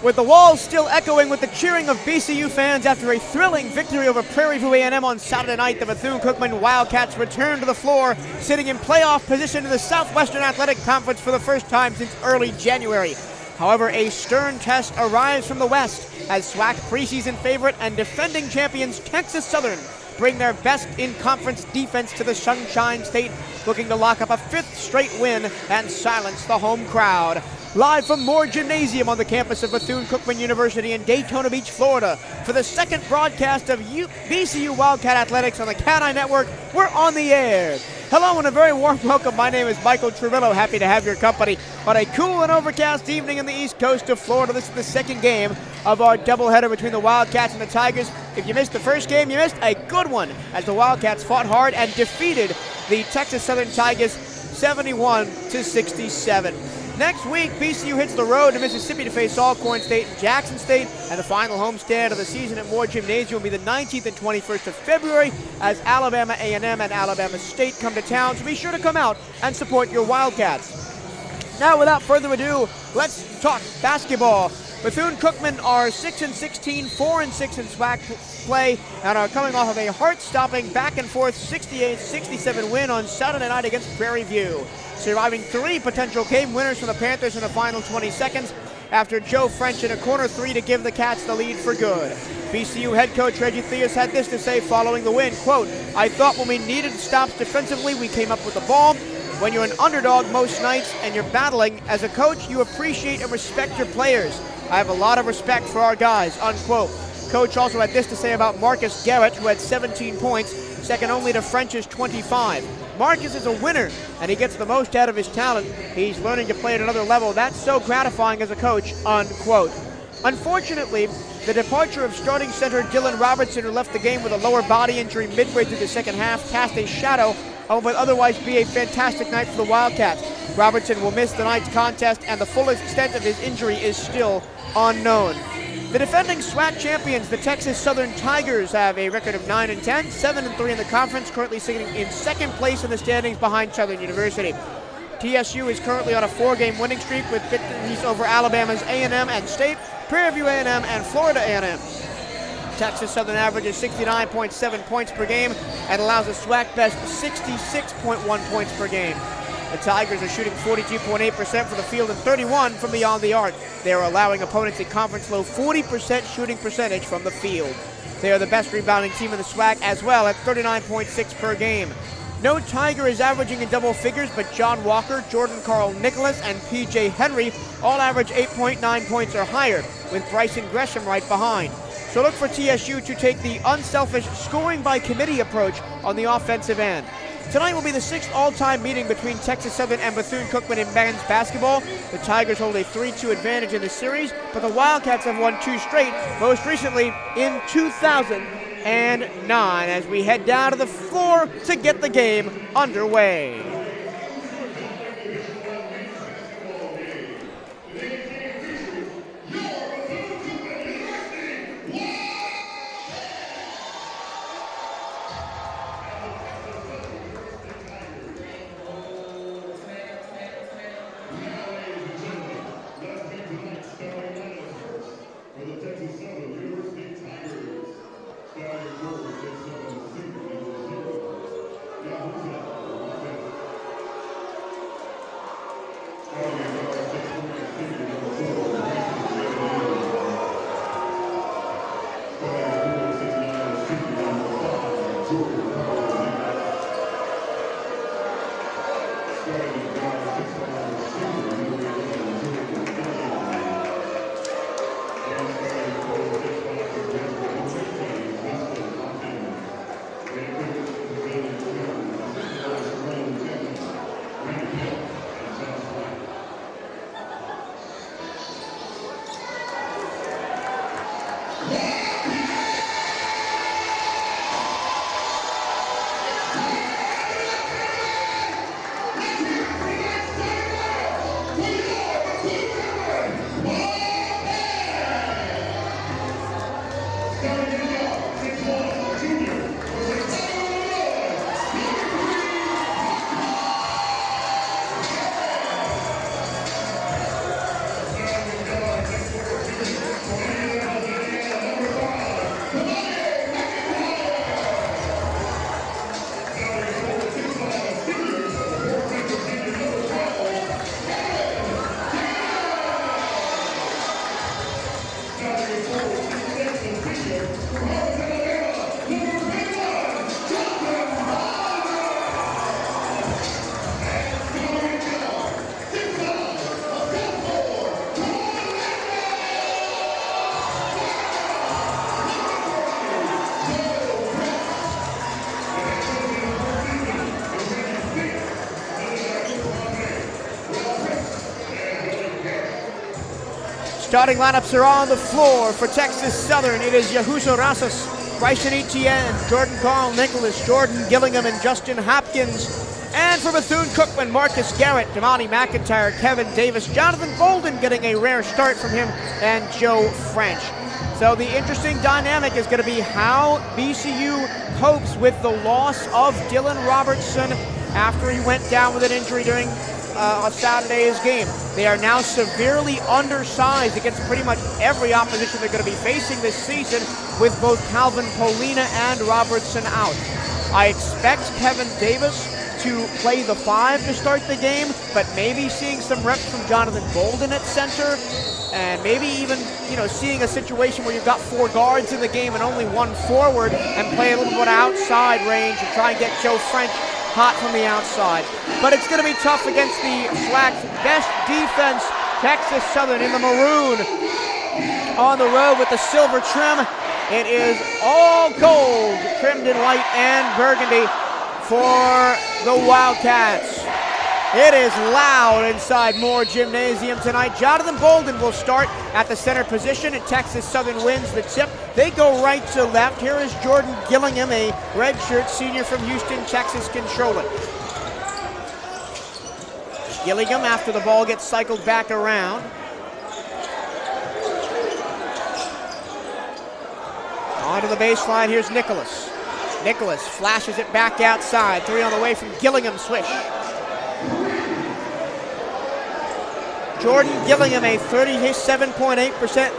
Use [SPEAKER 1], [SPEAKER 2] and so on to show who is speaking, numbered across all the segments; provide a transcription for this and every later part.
[SPEAKER 1] With the walls still echoing with the cheering of BCU fans after a thrilling victory over Prairie View A&M on Saturday night, the Bethune-Cookman Wildcats return to the floor, sitting in playoff position in the Southwestern Athletic Conference for the first time since early January. However, a stern test arrives from the West as SWAC preseason favorite and defending champions Texas Southern bring their best in-conference defense to the Sunshine State, looking to lock up a fifth straight win and silence the home crowd. Live from Moore Gymnasium on the campus of Bethune-Cookman University in Daytona Beach, Florida, for the second broadcast of BCU Wildcat Athletics on the Cat-Eye Network, we're on the air. Hello and a very warm welcome. My name is Michael Trevillo. Happy to have your company on a cool and overcast evening in the east coast of Florida. This is the second game of our doubleheader between the Wildcats and the Tigers. If you missed the first game, you missed a good one as the Wildcats fought hard and defeated the Texas Southern Tigers 71-67. Next week, BCU hits the road to Mississippi to face Alcorn State and Jackson State, and the final homestand of the season at Moore Gymnasium will be the 19th and 21st of February as Alabama A&M and Alabama State come to town, so be sure to come out and support your Wildcats. Now, without further ado, let's talk basketball. Bethune-Cookman are 6-16, 4-6 in SWAC play, and are coming off of a heart-stopping back-and-forth 68-67 win on Saturday night against Prairie View, surviving three potential game winners from the Panthers in the final 20 seconds after Joe French in a corner three to give the Cats the lead for good. BCU head coach Reggie Theus had this to say following the win, quote, "I thought when we needed stops defensively, we came up with the ball. When you're an underdog most nights and you're battling, as a coach, you appreciate and respect your players. I have a lot of respect for our guys," unquote. Coach also had this to say about Marcus Garrett, who had 17 points, second only to French's 25. Marcus is a winner, and he gets the most out of his talent. He's learning to play at another level. That's so gratifying as a coach, unquote. Unfortunately, the departure of starting center Dylan Robertson, who left the game with a lower body injury midway through the second half, cast a shadow on what would otherwise be a fantastic night for the Wildcats. Robertson will miss the night's contest, and the full extent of his injury is still unknown. The defending SWAC champions, the Texas Southern Tigers, have a record of 9-10, 7-3 in the conference, currently sitting in second place in the standings behind Southern University. TSU is currently on a 4-game winning streak with victories over Alabama's A&M and State, Prairie View A&M, and Florida A&M. Texas Southern averages 69.7 points per game and allows a SWAC best 66.1 points per game. The Tigers are shooting 42.8% from the field and 31% from beyond the arc. They are allowing opponents a conference low 40% shooting percentage from the field. They are the best rebounding team in the SWAC as well at 39.6 per game. No Tiger is averaging in double figures, but John Walker, Jordan Carl Nicholas, and PJ Henry all average 8.9 points or higher, with Bryson Gresham right behind. So look for TSU to take the unselfish scoring by committee approach on the offensive end. Tonight will be the 6th all-time meeting between Texas Southern and Bethune-Cookman in men's basketball. The Tigers hold a 3-2 advantage in the series, but the Wildcats have won 2 straight, most recently in 2009, as we head down to the floor to get the game underway. starting lineups are on the floor for Texas Southern. It is Yahuza Rasas, Bryson Etienne, Jordan Carl Nicholas, Jordan Gillingham, and Justin Hopkins. And for Bethune-Cookman, Marcus Garrett, Damani McIntyre, Kevin Davis, Jonathan Bolden getting a rare start from him, and Joe French. So the interesting dynamic is going to be how BCU copes with the loss of Dylan Robertson after he went down with an injury during Saturday's game. They are now severely undersized against pretty much every opposition they're going to be facing this season, with both Calvin Polina and Robertson out. I expect Kevin Davis to play the 5 to start the game, but maybe seeing some reps from Jonathan Bolden at center, and maybe even, seeing a situation where you've got 4 guards in the game and only 1 forward, and play a little bit outside range and try and get Joe French hot from the outside. But it's going to be tough against the SWAC's best defense, Texas Southern, in the maroon on the road with the silver trim. It is all gold, trimmed in white and burgundy for the Wildcats. It is loud inside Moore Gymnasium tonight. Jonathan Bolden will start at the center position, and Texas Southern wins the tip. They go right to left. Here is Jordan Gillingham, a redshirt senior from Houston, Texas, controlling. Gillingham, after the ball gets cycled back around. Onto the baseline, here's Nicholas. Nicholas flashes it back outside. 3 on the way from Gillingham, swish. Jordan Gillingham, a 37.8%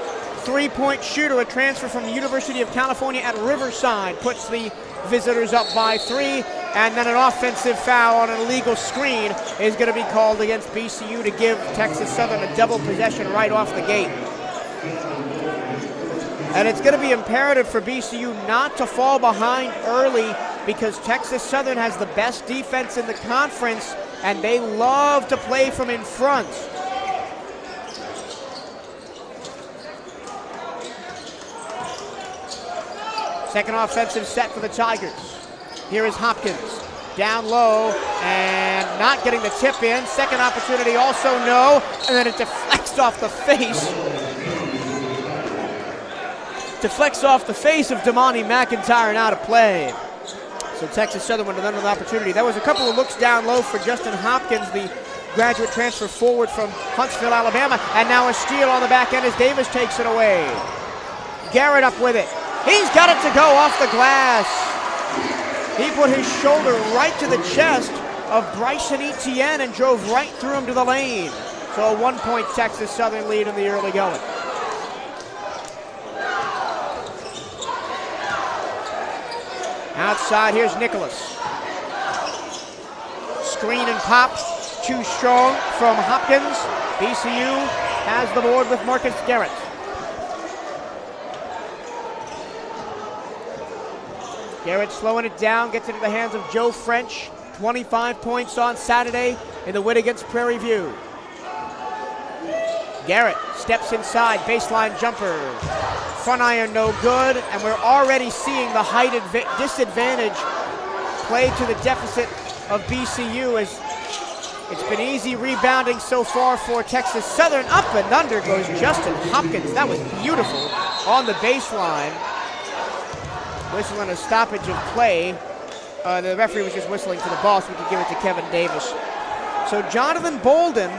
[SPEAKER 1] three-point shooter, a transfer from the University of California at Riverside, puts the visitors up by 3, and then an offensive foul on an illegal screen is going to be called against BCU to give Texas Southern a double possession right off the gate. And it's going to be imperative for BCU not to fall behind early, because Texas Southern has the best defense in the conference, and they love to play from in front. Second offensive set for the Tigers. Here is Hopkins, down low, and not getting the tip in. Second opportunity, also no, and then it deflects off the face. Deflects off the face of Damani McIntyre and out of play. So Texas Southern with another opportunity. There was a couple of looks down low for Justin Hopkins, the graduate transfer forward from Huntsville, Alabama, and now a steal on the back end as Davis takes it away. Garrett up with it. He's got it to go off the glass. He put his shoulder right to the chest of Bryson Etienne and drove right through him to the lane. So a 1-point Texas Southern lead in the early going. Outside, here's Nicholas. Screen and pop, too strong from Hopkins. BCU has the board with Marcus Garrett. Garrett slowing it down, gets it into the hands of Joe French. 25 points on Saturday in the win against Prairie View. Garrett steps inside, baseline jumper. Front iron no good, and we're already seeing the height disadvantage play to the deficit of BCU, as it's been easy rebounding so far for Texas Southern. Up and under goes Justin Hopkins. That was beautiful on the baseline. Whistling a stoppage of play. The referee was just whistling for the ball so we could give it to Kevin Davis. So Jonathan Bolden,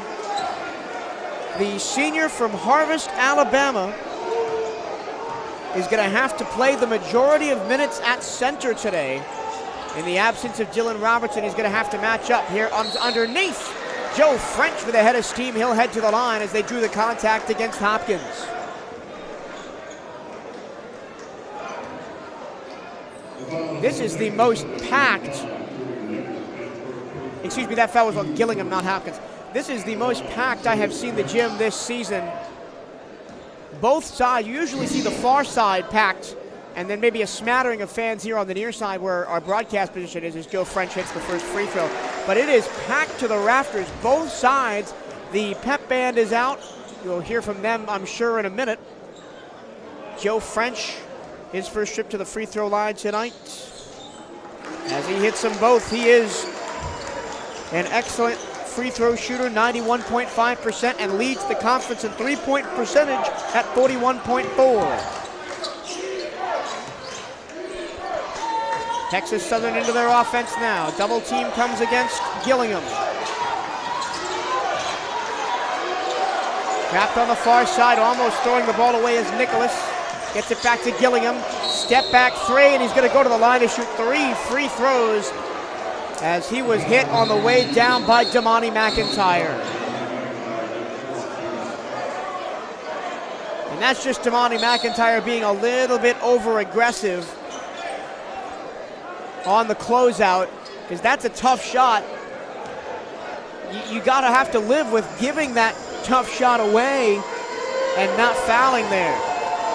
[SPEAKER 1] the senior from Harvest, Alabama, is going to have to play the majority of minutes at center today. In the absence of Dylan Robertson, he's going to have to match up here underneath Joe French with a head of steam. He'll head to the line as they drew the contact against Hopkins. This is the most packed, excuse me, that foul was on Gillingham, not Hopkins. This is the most packed I have seen the gym this season. Both sides, you usually see the far side packed, and then maybe a smattering of fans here on the near side where our broadcast position is as Joe French hits the first free throw. But it is packed to the rafters, both sides. The pep band is out. You'll hear from them, I'm sure, in a minute. Joe French, his first trip to the free throw line tonight. As he hits them both, he is an excellent free throw shooter, 91.5%, and leads the conference in three-point percentage at 41.4. Texas Southern into their offense now. Double team comes against Gillingham. Trapped on the far side, almost throwing the ball away as Nicholas gets it back to Gillingham. Step back three, and he's going to go to the line to shoot 3 free throws as he was hit on the way down by Damani McIntyre. And that's just Damani McIntyre being a little bit over-aggressive on the closeout, because that's a tough shot. You gotta have to live with giving that tough shot away and not fouling there.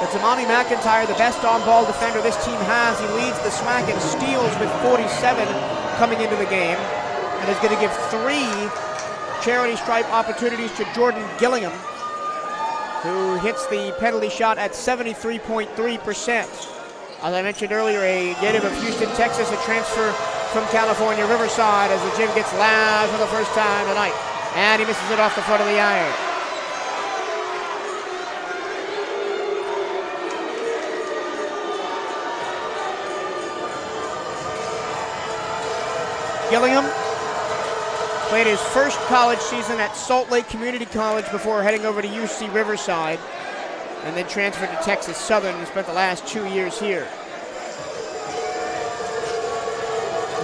[SPEAKER 1] But Damani McIntyre, the best on-ball defender this team has, he leads the SWAC in steals with 47 coming into the game, and is going to give 3 charity stripe opportunities to Jordan Gillingham, who hits the penalty shot at 73.3%. As I mentioned earlier, a native of Houston, Texas, a transfer from California, Riverside, as the gym gets loud for the first time tonight. And he misses it off the front of the iron. Gillingham played his first college season at Salt Lake Community College before heading over to UC Riverside, and then transferred to Texas Southern and spent the last 2 years here.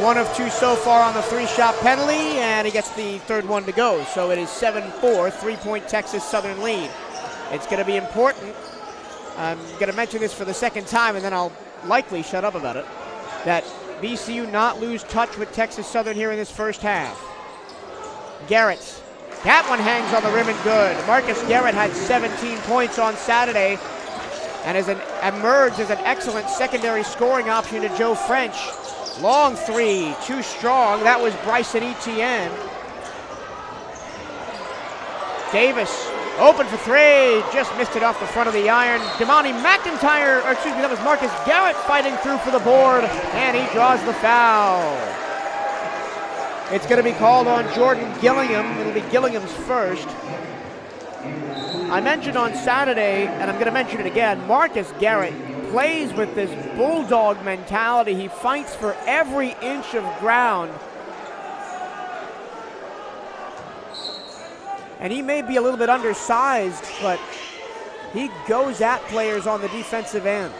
[SPEAKER 1] 1 of 2 so far on the 3-shot penalty, and he gets the third one to go. So it is 7-4, 3-point Texas Southern lead. It's going to be important. I'm going to mention this for the second time, and then I'll likely shut up about it, that BCU not lose touch with Texas Southern here in this first half. Garrett. That one hangs on the rim and good. Marcus Garrett had 17 points on Saturday and emerged as an excellent secondary scoring option to Joe French. Long 3, too strong. That was Bryson Etienne. Davis, open for 3, just missed it off the front of the iron. Damani McIntyre, or excuse me, that was Marcus Garrett fighting through for the board, and he draws the foul. It's going to be called on Jordan Gillingham. It'll be Gillingham's first. I mentioned on Saturday, and I'm going to mention it again, Marcus Garrett plays with this bulldog mentality. He fights for every inch of ground. And he may be a little bit undersized, but he goes at players on the defensive end.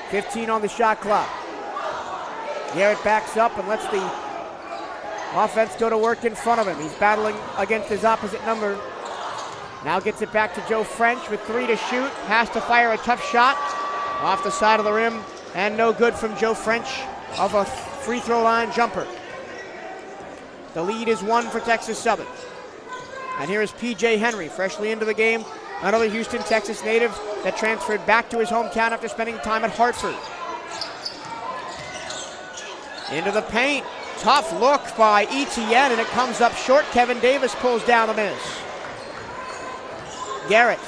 [SPEAKER 1] 15 on the shot clock. Garrett backs up and lets the offense go to work in front of him. He's battling against his opposite number. Now gets it back to Joe French with 3 to shoot. Has to fire a tough shot off the side of the rim, and no good from Joe French of a free throw line jumper. The lead is 1 for Texas Southern. And here is P.J. Henry, freshly into the game. Another Houston, Texas native that transferred back to his hometown after spending time at Hartford. Into the paint. Tough look by Etienne, and it comes up short. Kevin Davis pulls down the miss. Garrett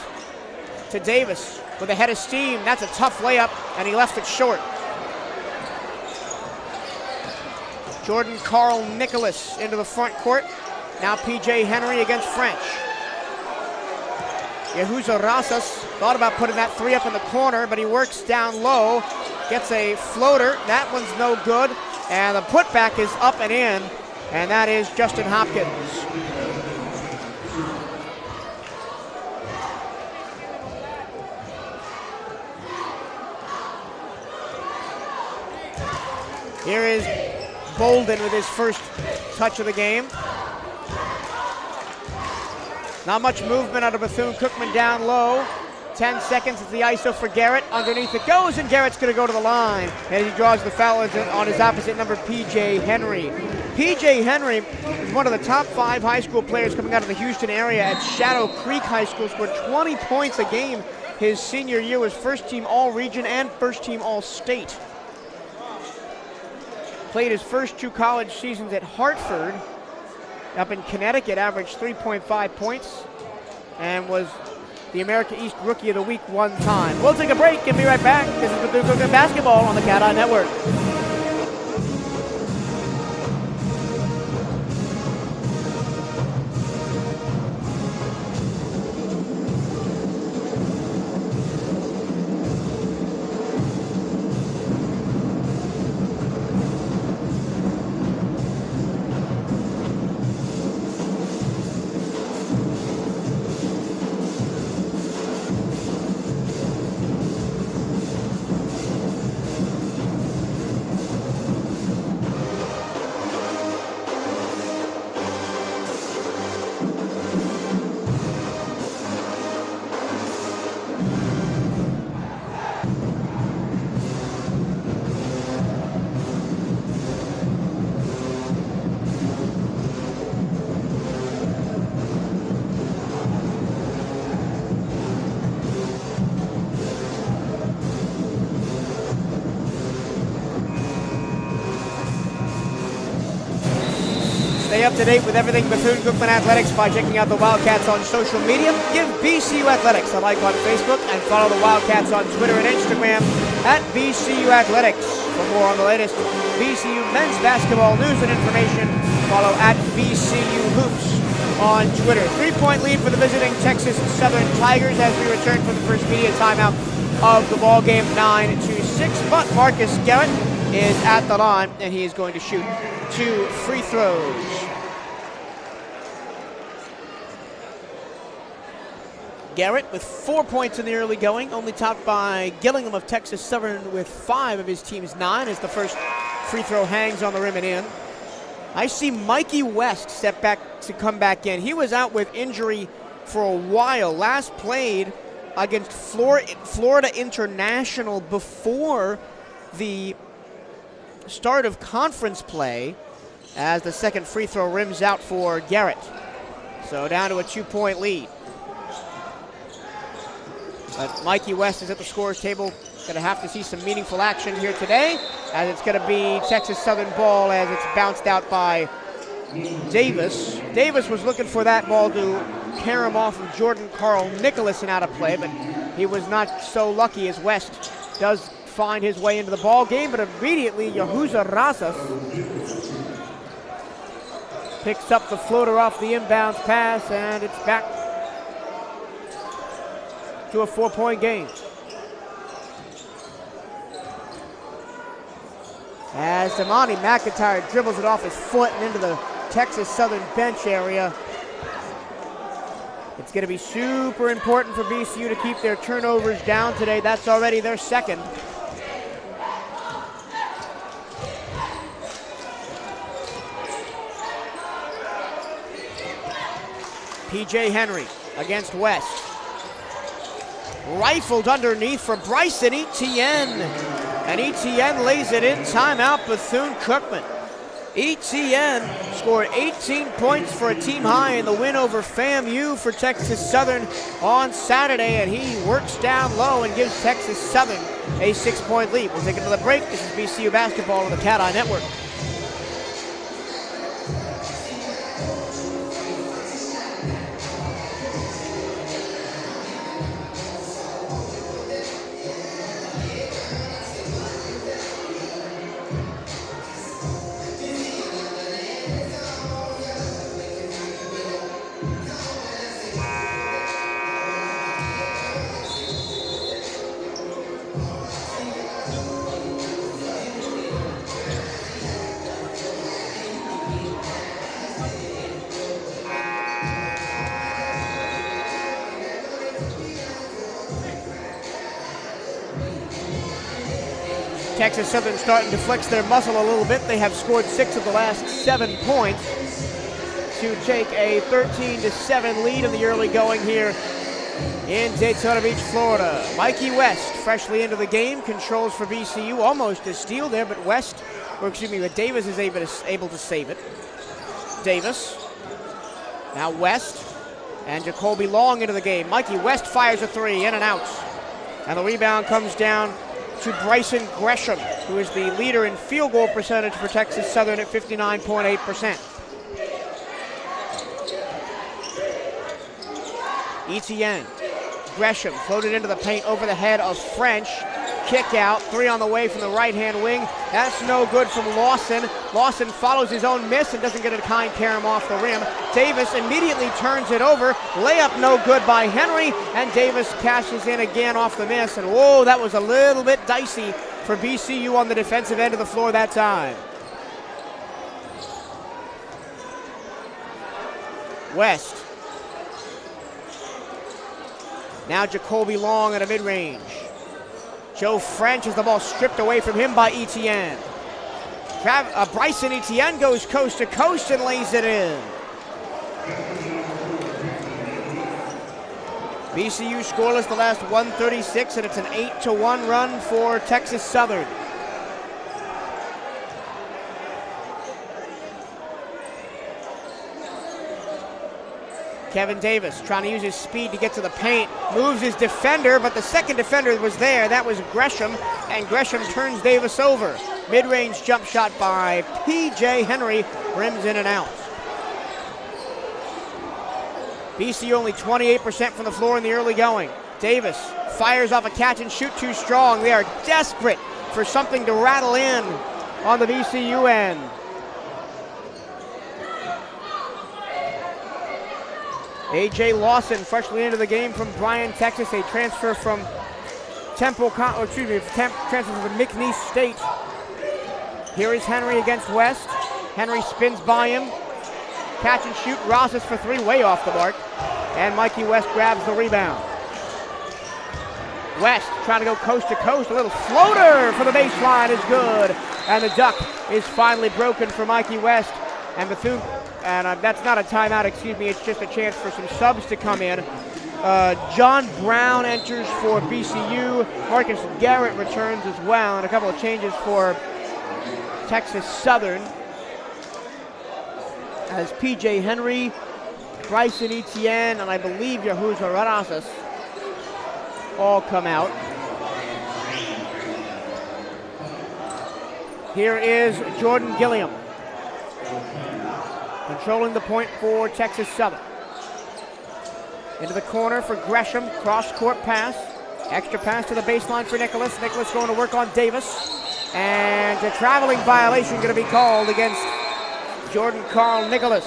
[SPEAKER 1] to Davis with a head of steam. That's a tough layup, and he left it short. Jordan Carl Nicholas into the front court. Now P.J. Henry against French. Yahuza Rasas thought about putting that 3 up in the corner, but he works down low. Gets a floater. That one's no good. And the putback is up and in, and that is Justin Hopkins. Here is Bolden with his first touch of the game. Not much movement out of Bethune-Cookman down low. 10 seconds, it's the ISO for Garrett. Underneath it goes, and Garrett's going to go to the line. And he draws the foul on his opposite number, P.J. Henry. P.J. Henry is one of the top 5 high school players coming out of the Houston area at Shadow Creek High School. Scored 20 points a game his senior year. Was first-team All-Region and first-team All-State. Played his first 2 college seasons at Hartford. Up in Connecticut, averaged 3.5 points. And was the America East Rookie of the Week 1 time. We'll take a break and be right back. This is Bethune-Cookman Basketball on the Cat Eye Network. Stay up to date with everything Bethune-Cookman Athletics by checking out the Wildcats on social media. Give BCU Athletics a like on Facebook and follow the Wildcats on Twitter and Instagram at BCU Athletics. For more on the latest BCU men's basketball news and information, follow at BCU Hoops on Twitter. 3-point lead for the visiting Texas Southern Tigers as we return from the first media timeout of the ball game, 9-6. But Marcus Garrett is at the line, and he is going to shoot 2 free throws. Garrett with 4 points in the early going, only topped by Gillingham of Texas Southern with 5 of his team's 9 as the first free throw hangs on the rim and in. I see Mikey West step back to come back in. He was out with injury for a while. Last played against Florida International before the start of conference play as the second free throw rims out for Garrett. So down to a 2-point lead. But Mikey West is at the scorer's table. Going to have to see some meaningful action here today, as it's going to be Texas Southern ball as it's bounced out by Davis. Davis was looking for that ball to carry him off of Jordan Carl Nicholas and out of play, but he was not so lucky as West does find his way into the ball game, but immediately Yahuza Razaf picks up the floater off the inbounds pass, and it's back to a 4-point game. As Damani McIntyre dribbles it off his foot and into the Texas Southern bench area. It's going to be super important for BCU to keep their turnovers down today. That's already their second. P.J. Henry against West. Rifled underneath for Bryson Etienne. And Etienne lays it in. Timeout, Bethune-Cookman. Etienne scored 18 points for a team high in the win over FAMU for Texas Southern on Saturday, and he works down low and gives Texas Southern a 6-point lead. We'll take another break. This is BCU basketball on the Cat Eye Network. Texas Southern starting to flex their muscle a little bit. They have scored 6 of the last 7 points to take a 13-7 lead in the early going here in Daytona Beach, Florida. Mikey West, freshly into the game, controls for BCU. Almost a steal there, but Davis is able to save it. Davis. Now West and Jacoby Long into the game. Mikey West fires a 3, in and out. And the rebound comes down to Bryson Gresham, who is the leader in field goal percentage for Texas Southern at 59.8%. Etienne. Gresham floated into the paint over the head of French. Kick out, 3 on the way from the right-hand wing. That's no good from Lawson. Lawson follows his own miss and doesn't get a kind carom off the rim. Davis immediately turns it over. Layup no good by Henry, and Davis cashes in again off the miss. And whoa, that was a little bit dicey for BCU on the defensive end of the floor that time. West. Now Jacoby Long at a mid-range. Joe French has the ball stripped away from him by Etienne. Bryson Etienne goes coast to coast and lays it in. BCU scoreless the last 136, and it's an 8-1 run for Texas Southern. Kevin Davis trying to use his speed to get to the paint, moves his defender, but the second defender was there. That was Gresham, and Gresham turns Davis over. Mid-range jump shot by P.J. Henry, rims in and out. BCU only 28% from the floor in the early going. Davis fires off a catch and shoot too strong. They are desperate for something to rattle in on the BCU end. A.J. Lawson, freshly into the game from Bryan, Texas, a transfer from transfer from McNeese State. Here is Henry against West. Henry spins by him. Catch and shoot, Rosas for three, way off the mark. And Mikey West grabs the rebound. West trying to go coast to coast. A little floater for the baseline is good. And the duck is finally broken for Mikey West. And Bethune, and that's not a timeout, excuse me, it's just a chance for some subs to come in. John Brown enters for BCU. Marcus Garrett returns as well. And a couple of changes for Texas Southern, as P.J. Henry, Bryson Etienne, and I believe Yahuza Rosas all come out. Here is Jordan Gillingham, controlling the point for Texas Southern. Into the corner for Gresham, cross-court pass. Extra pass to the baseline for Nicholas. Nicholas going to work on Davis. And a traveling violation going to be called against Jordan Carl Nicholas.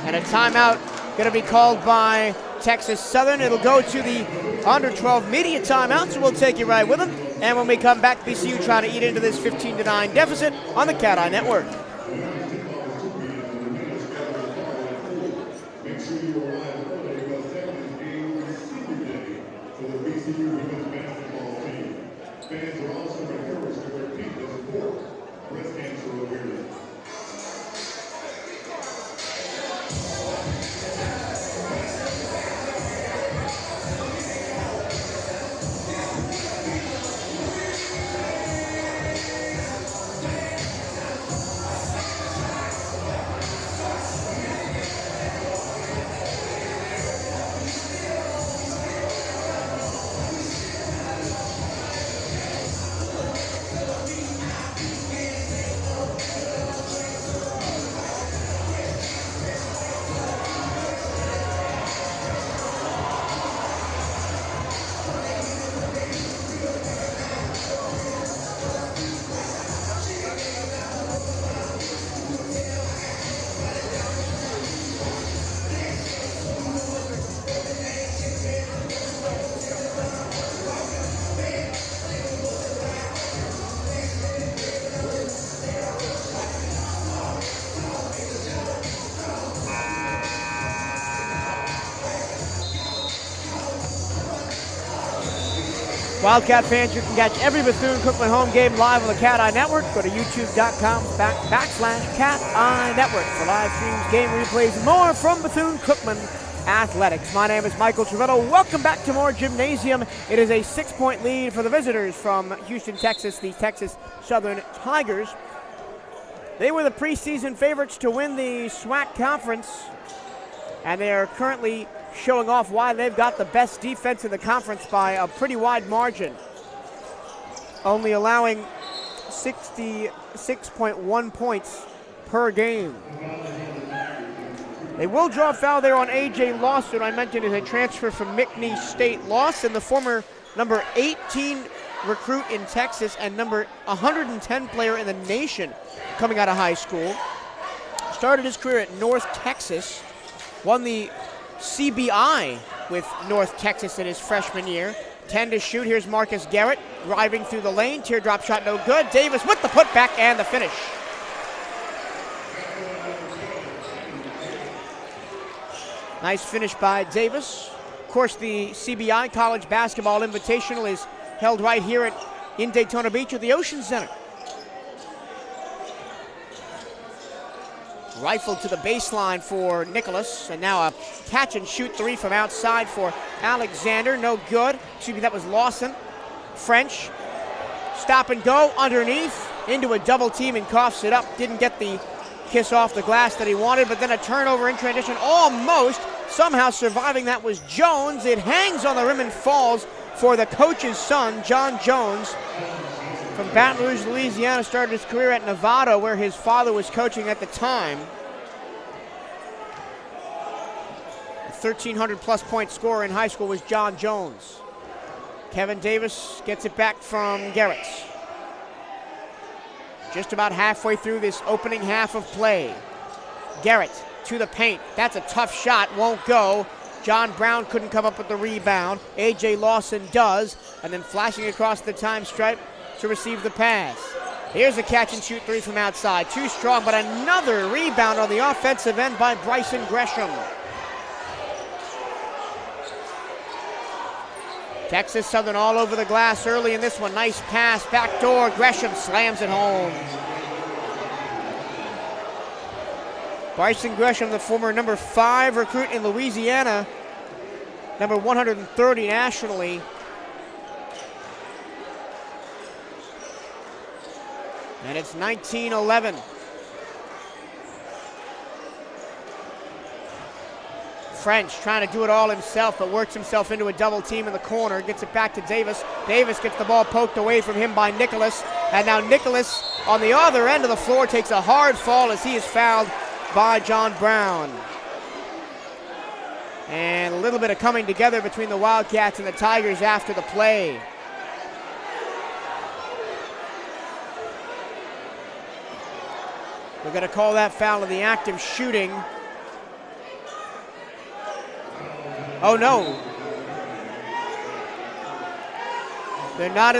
[SPEAKER 1] And a timeout going to be called by Texas Southern. It'll go to the under 12 media timeout, so we'll take you right with them. And when we come back, BCU trying to eat into this 15-9 deficit on the Cat Eye Network.
[SPEAKER 2] Fans are also encouraged to repeat the support breast cancer awareness.
[SPEAKER 1] Wildcat fans, you can catch every Bethune-Cookman home game live on the Cat Eye Network. Go to youtube.com/Cat Eye Network for live streams, game replays, and more from Bethune-Cookman Athletics. My name is Michael Trevetto. Welcome back to more gymnasium. It is a 6-point lead for the visitors from Houston, Texas, the Texas Southern Tigers. They were the preseason favorites to win the SWAC conference, and they are currently showing off why they've got the best defense in the conference by a pretty wide margin, only allowing 66.1 points per game. They will draw a foul there on A.J. Lawson. I mentioned is a transfer from McNeese State. Lawson, the former number 18 recruit in Texas and number 110 player in the nation coming out of high school. Started his career at North Texas, won the CBI with North Texas in his freshman year. 10 to shoot. Here's Marcus Garrett driving through the lane. Teardrop shot no good. Davis with the putback and the finish. Nice finish by Davis. Of course, the CBI College Basketball Invitational is held right here in Daytona Beach at the Ocean Center. Rifled to the baseline for Nicholas, and now a catch and shoot three from outside for Alexander. No good. Excuse me, that was Lawson. French, stop and go underneath into a double team and coughs it up. Didn't get the kiss off the glass that he wanted, but then a turnover in transition, almost somehow surviving. That was Jones. It hangs on the rim and falls for the coach's son, John Jones, from Baton Rouge, Louisiana. Started his career at Nevada, where his father was coaching at the time. 1,300-plus point scorer in high school was John Jones. Kevin Davis gets it back from Garrett. Just about halfway through this opening half of play. Garrett to the paint. That's a tough shot, won't go. John Brown couldn't come up with the rebound. A.J. Lawson does, and then flashing across the time stripe to receive the pass. Here's a catch-and-shoot three from outside. Too strong, but another rebound on the offensive end by Bryson Gresham. Texas Southern all over the glass early in this one. Nice pass, backdoor. Gresham slams it home. Bryson Gresham, the former number 5 recruit in Louisiana, number 130 nationally. And it's 19-11. French trying to do it all himself, but works himself into a double team in the corner. Gets it back to Davis. Davis gets the ball poked away from him by Nicholas. And now Nicholas on the other end of the floor takes a hard fall as he is fouled by John Brown. And a little bit of coming together between the Wildcats and the Tigers after the play. We're going to call that foul of the active shooting. Oh no. They're not,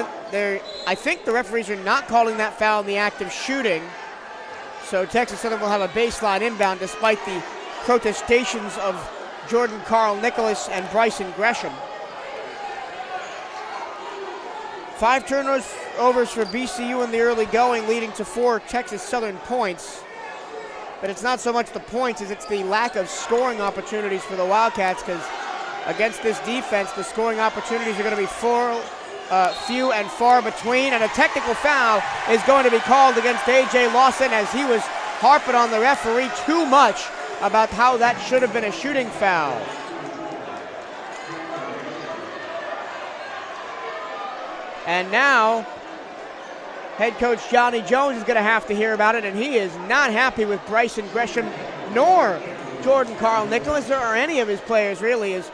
[SPEAKER 1] I think the referees are not calling that foul in the act of shooting. So Texas Southern will have a baseline inbound despite the protestations of Jordan Carl Nicholas and Bryson Gresham. 5 turnovers for BCU in the early going, leading to 4 Texas Southern points. But it's not so much the points as it's the lack of scoring opportunities for the Wildcats, because against this defense, the scoring opportunities are going to be few and far between, and a technical foul is going to be called against A.J. Lawson as he was harping on the referee too much about how that should have been a shooting foul. And now, head coach Johnny Jones is going to have to hear about it, and he is not happy with Bryson Gresham nor Jordan Carl Nicholas or any of his players really, as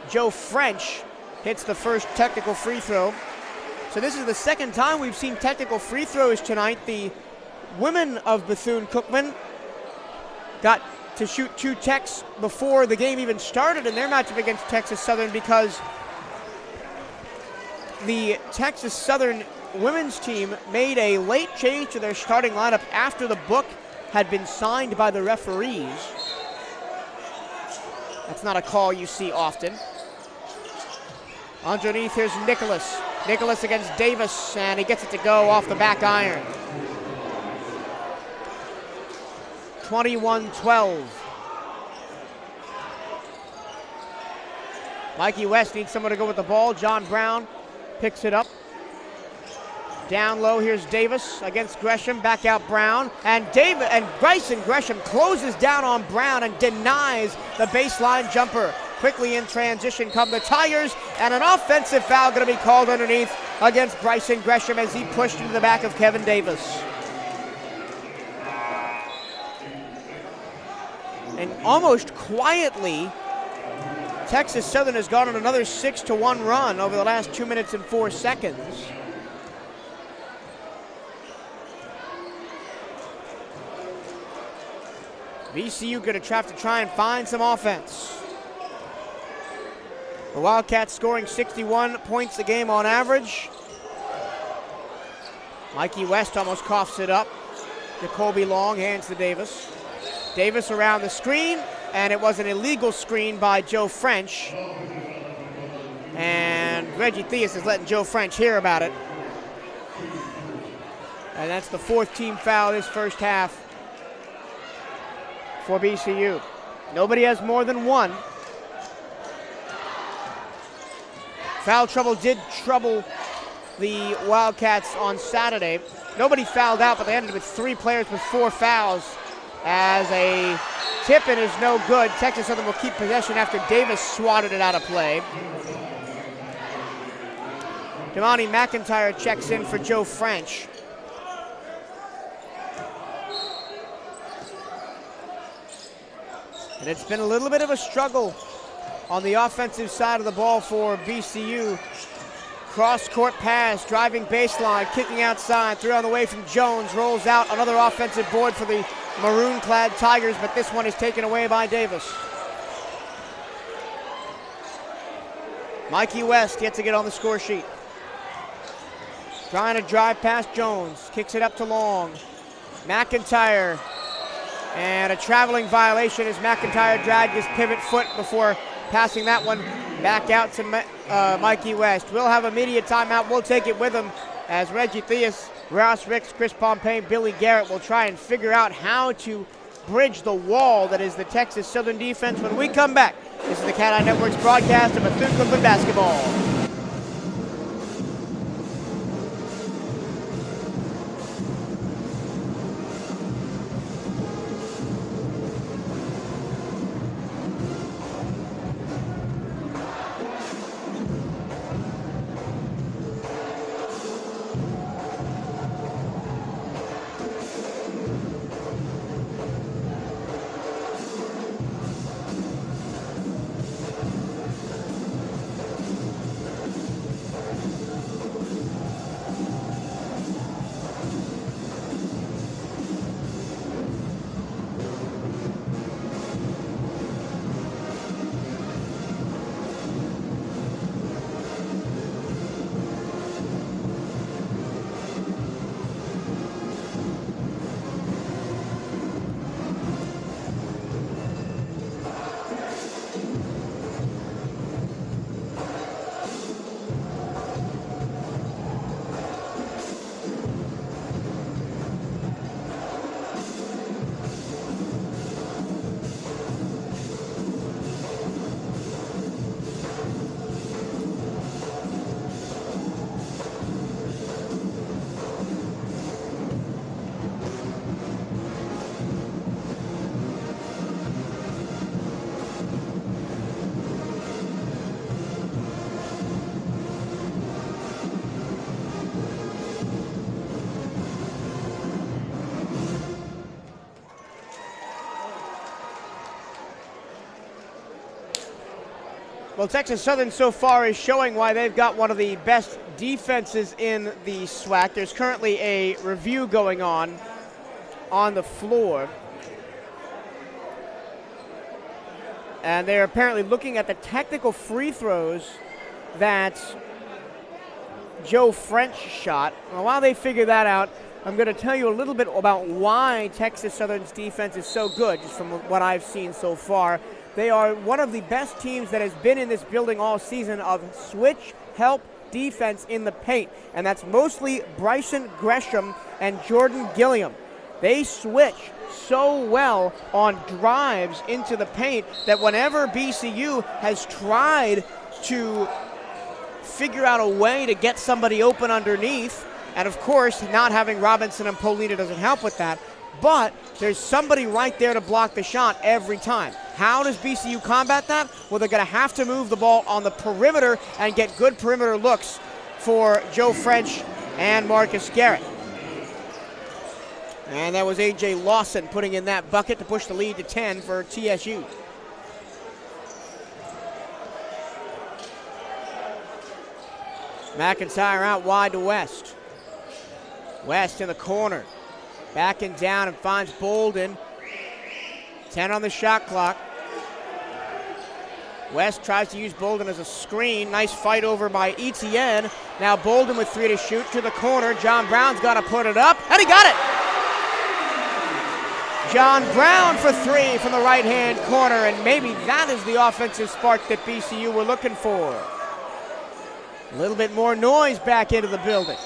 [SPEAKER 1] Joe French hits the first technical free throw. So this is the second time we've seen technical free throws tonight. The women of Bethune-Cookman got to shoot 2 techs before the game even started in their matchup against Texas Southern, because the Texas Southern women's team made a late change to their starting lineup after the book had been signed by the referees. That's not a call you see often. Underneath, here's Nicholas. Nicholas against Davis, and he gets it to go off the back iron. 21-12. Mikey West needs someone to go with the ball. John Brown picks it up. Down low, here's Davis against Gresham. Back out Brown. And Bryson Gresham closes down on Brown and denies the baseline jumper. Quickly in transition come the Tigers, and an offensive foul going to be called underneath against Bryson Gresham as he pushed into the back of Kevin Davis. And almost quietly, Texas Southern has gone on another 6-1 run over the last 2 minutes and 4 seconds. VCU going to have to try and find some offense. The Wildcats scoring 61 points a game on average. Mikey West almost coughs it up. Jacoby Long hands to Davis. Davis around the screen, and it was an illegal screen by Joe French. And Reggie Theus is letting Joe French hear about it. And that's the 4th team foul this first half for BCU. Nobody has more than 1. Foul trouble did trouble the Wildcats on Saturday. Nobody fouled out, but they ended with 3 players with 4 fouls as a tip-in is no good. Texas Southern will keep possession after Davis swatted it out of play. Damani McIntyre checks in for Joe French. And it's been a little bit of a struggle on the offensive side of the ball for BCU. Cross-court pass, driving baseline, kicking outside, through on the way from Jones, rolls out, another offensive board for the maroon-clad Tigers, but this one is taken away by Davis. Mikey West yet to get on the score sheet. Trying to drive past Jones, kicks it up to Long. McIntyre, and a traveling violation as McIntyre dragged his pivot foot before passing that one back out to Mikey West. We'll have a media timeout. We'll take it with him as Reggie Theus, Ross Ricks, Chris Pompey, Billy Garrett will try and figure out how to bridge the wall that is the Texas Southern defense. When we come back, this is the Cat Eye Network's broadcast of Bethune-Cookman basketball. Well, Texas Southern so far is showing why they've got one of the best defenses in the SWAC. There's currently a review going on the floor. And they're apparently looking at the technical free throws that Joe French shot. Well, while they figure that out, I'm going to tell you a little bit about why Texas Southern's defense is so good, just from what I've seen so far. They are one of the best teams that has been in this building all season of switch help defense in the paint, and that's mostly Bryson Gresham and Jordan Gillingham. They switch so well on drives into the paint that whenever BCU has tried to figure out a way to get somebody open underneath, and of course not having Robinson and Polina doesn't help with that, but there's somebody right there to block the shot every time. How does BCU combat that? Well, they're going to have to move the ball on the perimeter and get good perimeter looks for Joe French and Marcus Garrett. And that was A.J. Lawson putting in that bucket to push the lead to 10 for TSU. McIntyre out wide to West. West in the corner. Backing down and finds Bolden. 10 on the shot clock. West tries to use Bolden as a screen. Nice fight over by Etienne. Now Bolden with 3 to shoot to the corner. John Brown's got to put it up, and he got it! John Brown for 3 from the right-hand corner, and maybe that is the offensive spark that BCU were looking for. A little bit more noise back into the building.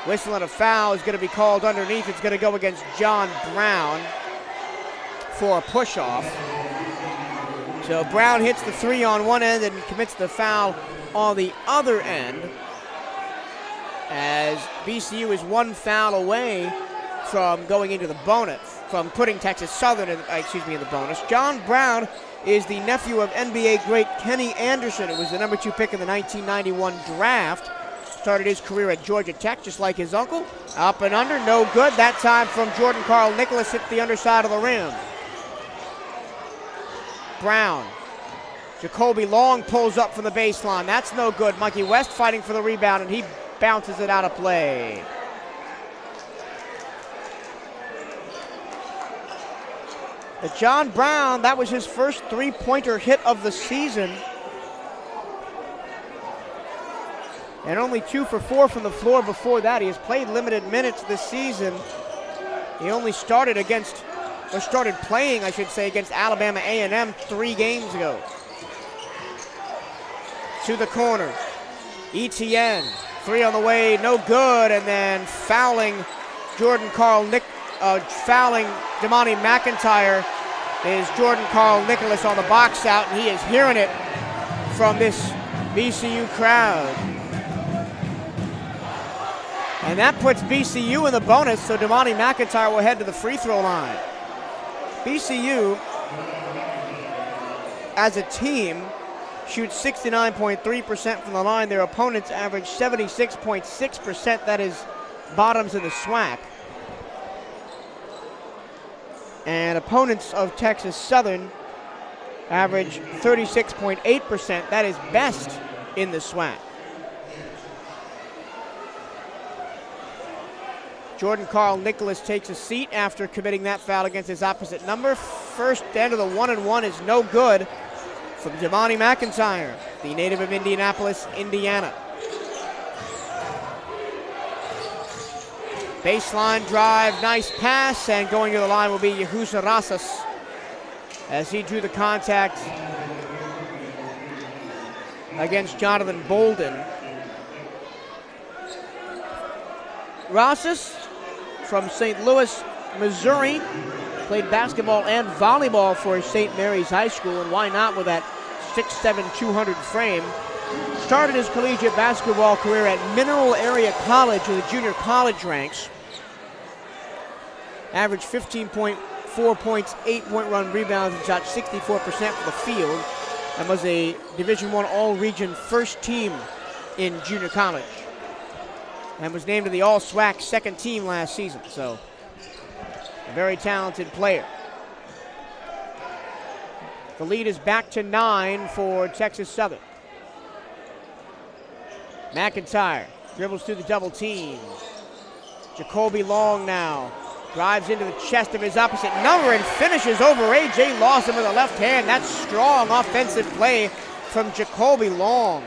[SPEAKER 1] Whistle and a foul is going to be called underneath. It's going to go against John Brown for a push-off. So Brown hits the 3 on one end and commits the foul on the other end, as BCU is 1 foul away from going into the bonus, from putting Texas Southern in the bonus. John Brown is the nephew of NBA great Kenny Anderson, who was the number 2 pick in the 1991 draft. Started his career at Georgia Tech just like his uncle. Up and under, no good. That time from Jordan Carl Nicholas, hit the underside of the rim. Brown Jacoby Long pulls up from the baseline. That's no good. Mikey West fighting for the rebound, and he bounces it out of play. But John Brown, that was his first three-pointer hit of the season. And only 2 for 4 from the floor before that. He has played limited minutes this season. He only started playing, I should say, against Alabama A&M 3 games ago. To the corner. Etienne, 3 on the way, no good, and then fouling fouling Damani McIntyre is Jordan Carl Nicholas on the box out, and he is hearing it from this BCU crowd. And that puts BCU in the bonus, so Damani McIntyre will head to the free throw line. BCU, as a team, shoots 69.3% from the line. Their opponents average 76.6%. That is bottoms in the SWAC. And opponents of Texas Southern average 36.8%. That is best in the SWAC. Jordan Carl Nicholas takes a seat after committing that foul against his opposite number. First end of the 1-and-1 is no good from Damani McIntyre, the native of Indianapolis, Indiana. Baseline drive, nice pass, and going to the line will be Yahuza Rasas as he drew the contact against Jonathan Bolden. Rasas from St. Louis, Missouri, played basketball and volleyball for St. Mary's High School, and why not with that 6'7", 200 frame. Started his collegiate basketball career at Mineral Area College in the junior college ranks. Averaged 15.4 points, 8-point run rebounds, and shot 64% from the field, and was a Division I All-Region first team in junior college, and was named to the All-SWAC second team last season, so a very talented player. The lead is back to 9 for Texas Southern. McIntyre dribbles through the double team. Jacoby Long now drives into the chest of his opposite number and finishes over A.J. Lawson with a left hand. That's strong offensive play from Jacoby Long.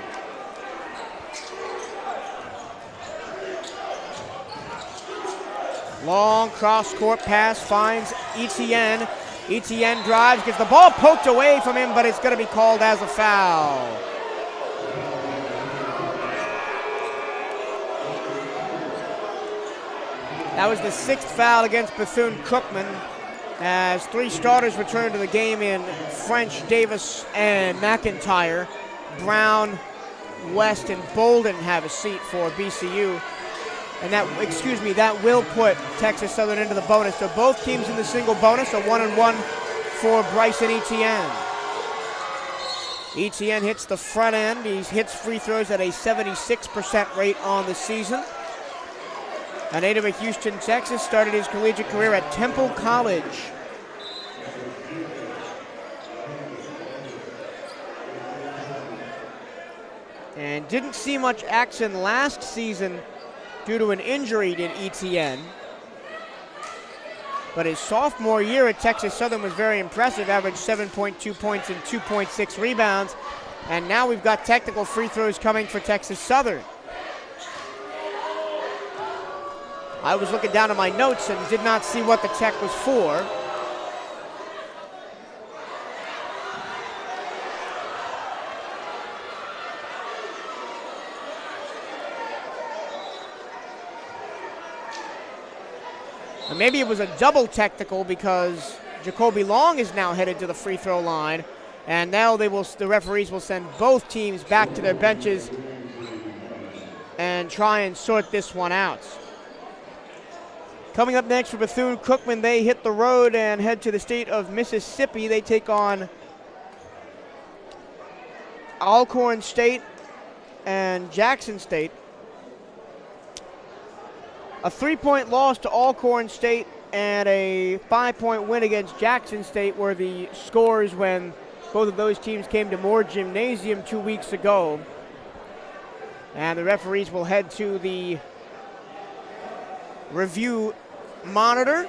[SPEAKER 1] Long cross-court pass finds Etienne. Etienne drives, gets the ball poked away from him, but it's going to be called as a foul. That was the 6th foul against Bethune-Cookman as 3 starters return to the game in French, Davis, and McIntyre. Brown, West, and Bolden have a seat for BCU. And that will put Texas Southern into the bonus. So both teams in the single bonus, a 1-and-1 for Bryson Etienne. Etienne hits the front end. He hits free throws at a 76% rate on the season. A native of Houston, Texas, started his collegiate career at Temple College. And didn't see much action last season due to an injury to Etienne. But his sophomore year at Texas Southern was very impressive, averaged 7.2 points and 2.6 rebounds. And now we've got technical free throws coming for Texas Southern. I was looking down at my notes and did not see what the tech was for. And maybe it was a double technical because Jacoby Long is now headed to the free throw line, and now the referees will send both teams back to their benches and try and sort this one out. Coming up next for Bethune-Cookman, they hit the road and head to the state of Mississippi. They take on Alcorn State and Jackson State. A 3-point loss to Alcorn State and a 5-point win against Jackson State were the scores when Both of those teams came to Moore Gymnasium 2 weeks ago. And the referees will head to the review monitor.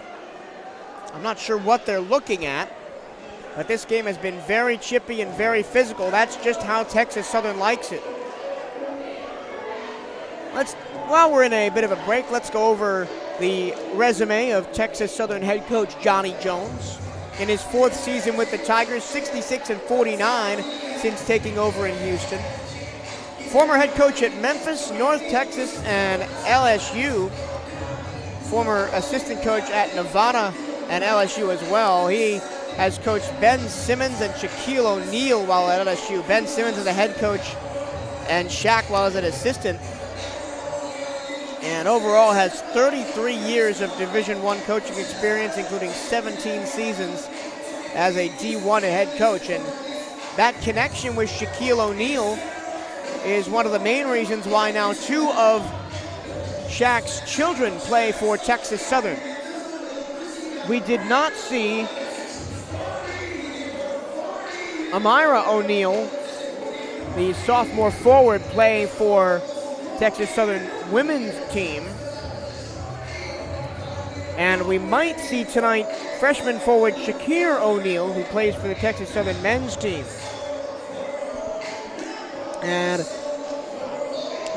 [SPEAKER 1] I'm not sure what they're looking at, but this game has been very chippy and very physical. That's just how Texas Southern likes it. While we're in a bit of a break, let's go over the resume of Texas Southern head coach Johnny Jones. In his 4th season with the Tigers, 66-49 since taking over in Houston. Former head coach at Memphis, North Texas, and LSU. Former assistant coach at Nevada and LSU as well. He has coached Ben Simmons and Shaquille O'Neal while at LSU. Ben Simmons as a head coach and Shaq while as an assistant. And overall has 33 years of Division I coaching experience, including 17 seasons as a D1 head coach. And that connection with Shaquille O'Neal is one of the main reasons why now 2 of Shaq's children play for Texas Southern. We did not see Amira O'Neal, the sophomore forward, play for Texas Southern women's team. And we might see tonight freshman forward Shakir O'Neal, who plays for the Texas Southern men's team. And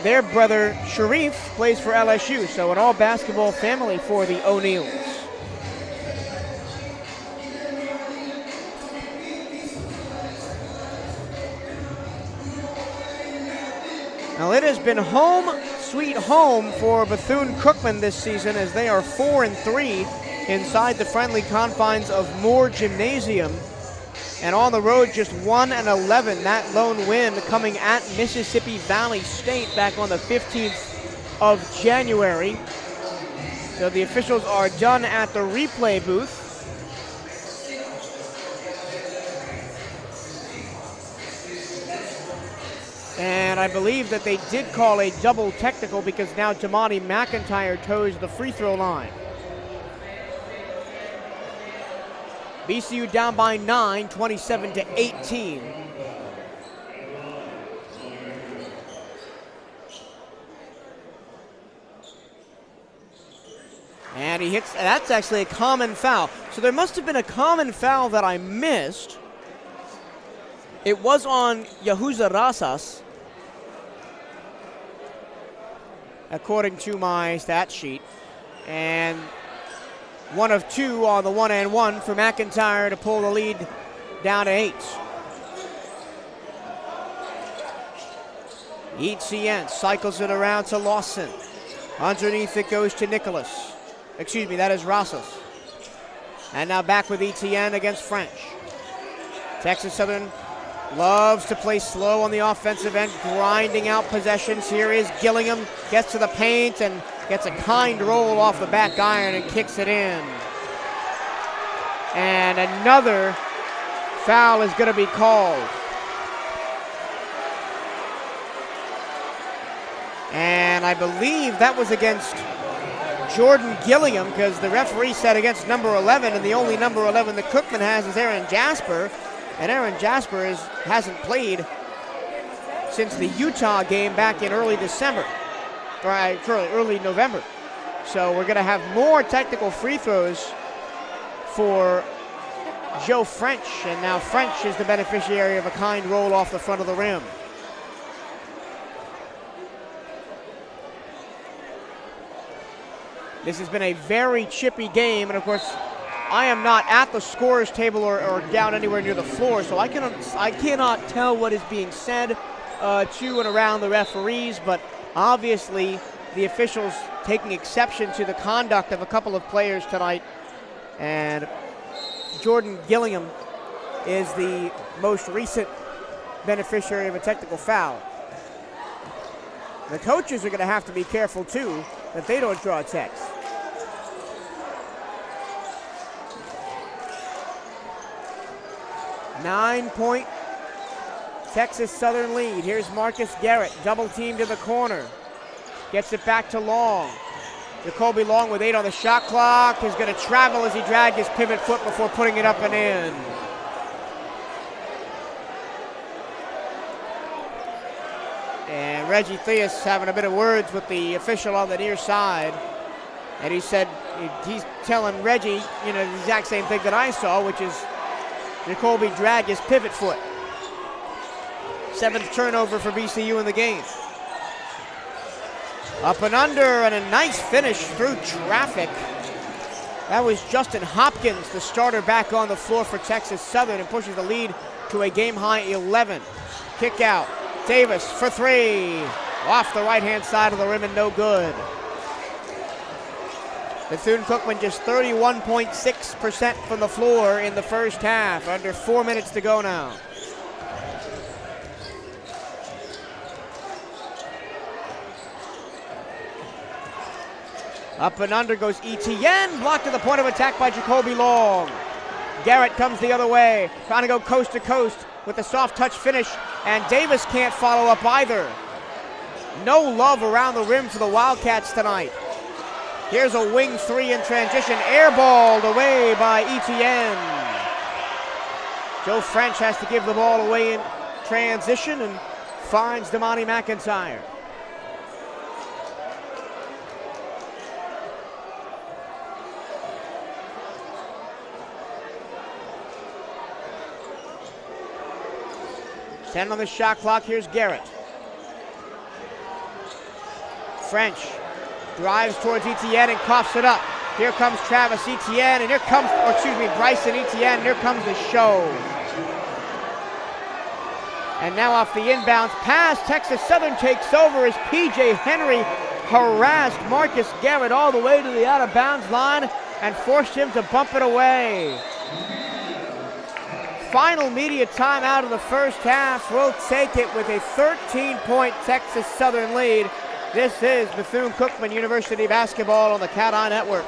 [SPEAKER 1] their brother Sharif plays for LSU, so an all-basketball family for the O'Neals. Now it has been home sweet home for Bethune-Cookman this season, as they are 4-3 inside the friendly confines of Moore Gymnasium. And on the road, just 1-11. That lone win coming at Mississippi Valley State back on the 15th of January. So the officials are done at the replay booth. And I believe that they did call a double technical because now Damani McIntyre toes the free throw line. BCU down by 9, 27-18. And he hits, that's actually a common foul. So there must have been a common foul that I missed. It was on Yahuza Rasas, according to my stat sheet. And one of two on the 1-and-1 for McIntyre to pull the lead down to 8. Etienne cycles it around to Lawson. Underneath it goes to Nicholas. Excuse me, that is Rosas. And now back with Etienne against French. Texas Southern loves to play slow on the offensive end, grinding out possessions. Here is Gillingham, gets to the paint and gets a kind roll off the back iron and kicks it in. And another foul is going to be called. And I believe that was against Jordan Gillingham, because the referee said against number 11, and the only number 11 that Cookman has is Aaron Jasper. And Aaron Jasper hasn't played since the Utah game back in early December, or early November. So we're going to have more technical free throws for Joe French, and now French is the beneficiary of a kind roll off the front of the rim. This has been a very chippy game, and of course, I am not at the scorer's table or down anywhere near the floor, so I cannot tell what is being said to and around the referees, but obviously the officials taking exception to the conduct of a couple of players tonight, and Jordan Gillingham is the most recent beneficiary of a technical foul. The coaches are going to have to be careful too that they don't draw techs. Nine-point Texas Southern lead. Here's Marcus Garrett, double team to the corner. Gets it back to Long. Jacoby Long with 8 on the shot clock is going to travel as he dragged his pivot foot before putting it up and in. Reggie Theus having a bit of words with the official on the near side. And he said, he's telling Reggie, the exact same thing that I saw, which is Jacoby dragged his pivot foot. 7th turnover for BCU in the game. Up and under, and a nice finish through traffic. That was Justin Hopkins, the starter, back on the floor for Texas Southern, and pushes the lead to a game-high 11. Kick out. Davis for 3. Off the right-hand side of the rim and no good. Bethune-Cookman just 31.6% from the floor in the first half. Under 4 minutes to go now. Up and under goes Etienne, blocked at the point of attack by Jacoby Long. Garrett comes the other way, trying to go coast to coast with a soft touch finish, and Davis can't follow up either. No love around the rim for the Wildcats tonight. Here's a wing 3 in transition, airballed away by Etienne. Joe French has to give the ball away in transition and finds Damani McIntyre. Ten on the shot clock. Here's Garrett. French drives towards Etienne and coughs it up. Here comes Travis Etienne, and Bryson Etienne, and here comes the show. And now off the inbounds pass, Texas Southern takes over as P.J. Henry harassed Marcus Garrett all the way to the out-of-bounds line and forced him to bump it away. Final media timeout of the first half. We'll take it with a 13-point Texas Southern lead. This is Bethune-Cookman University basketball on the Cat Eye Network.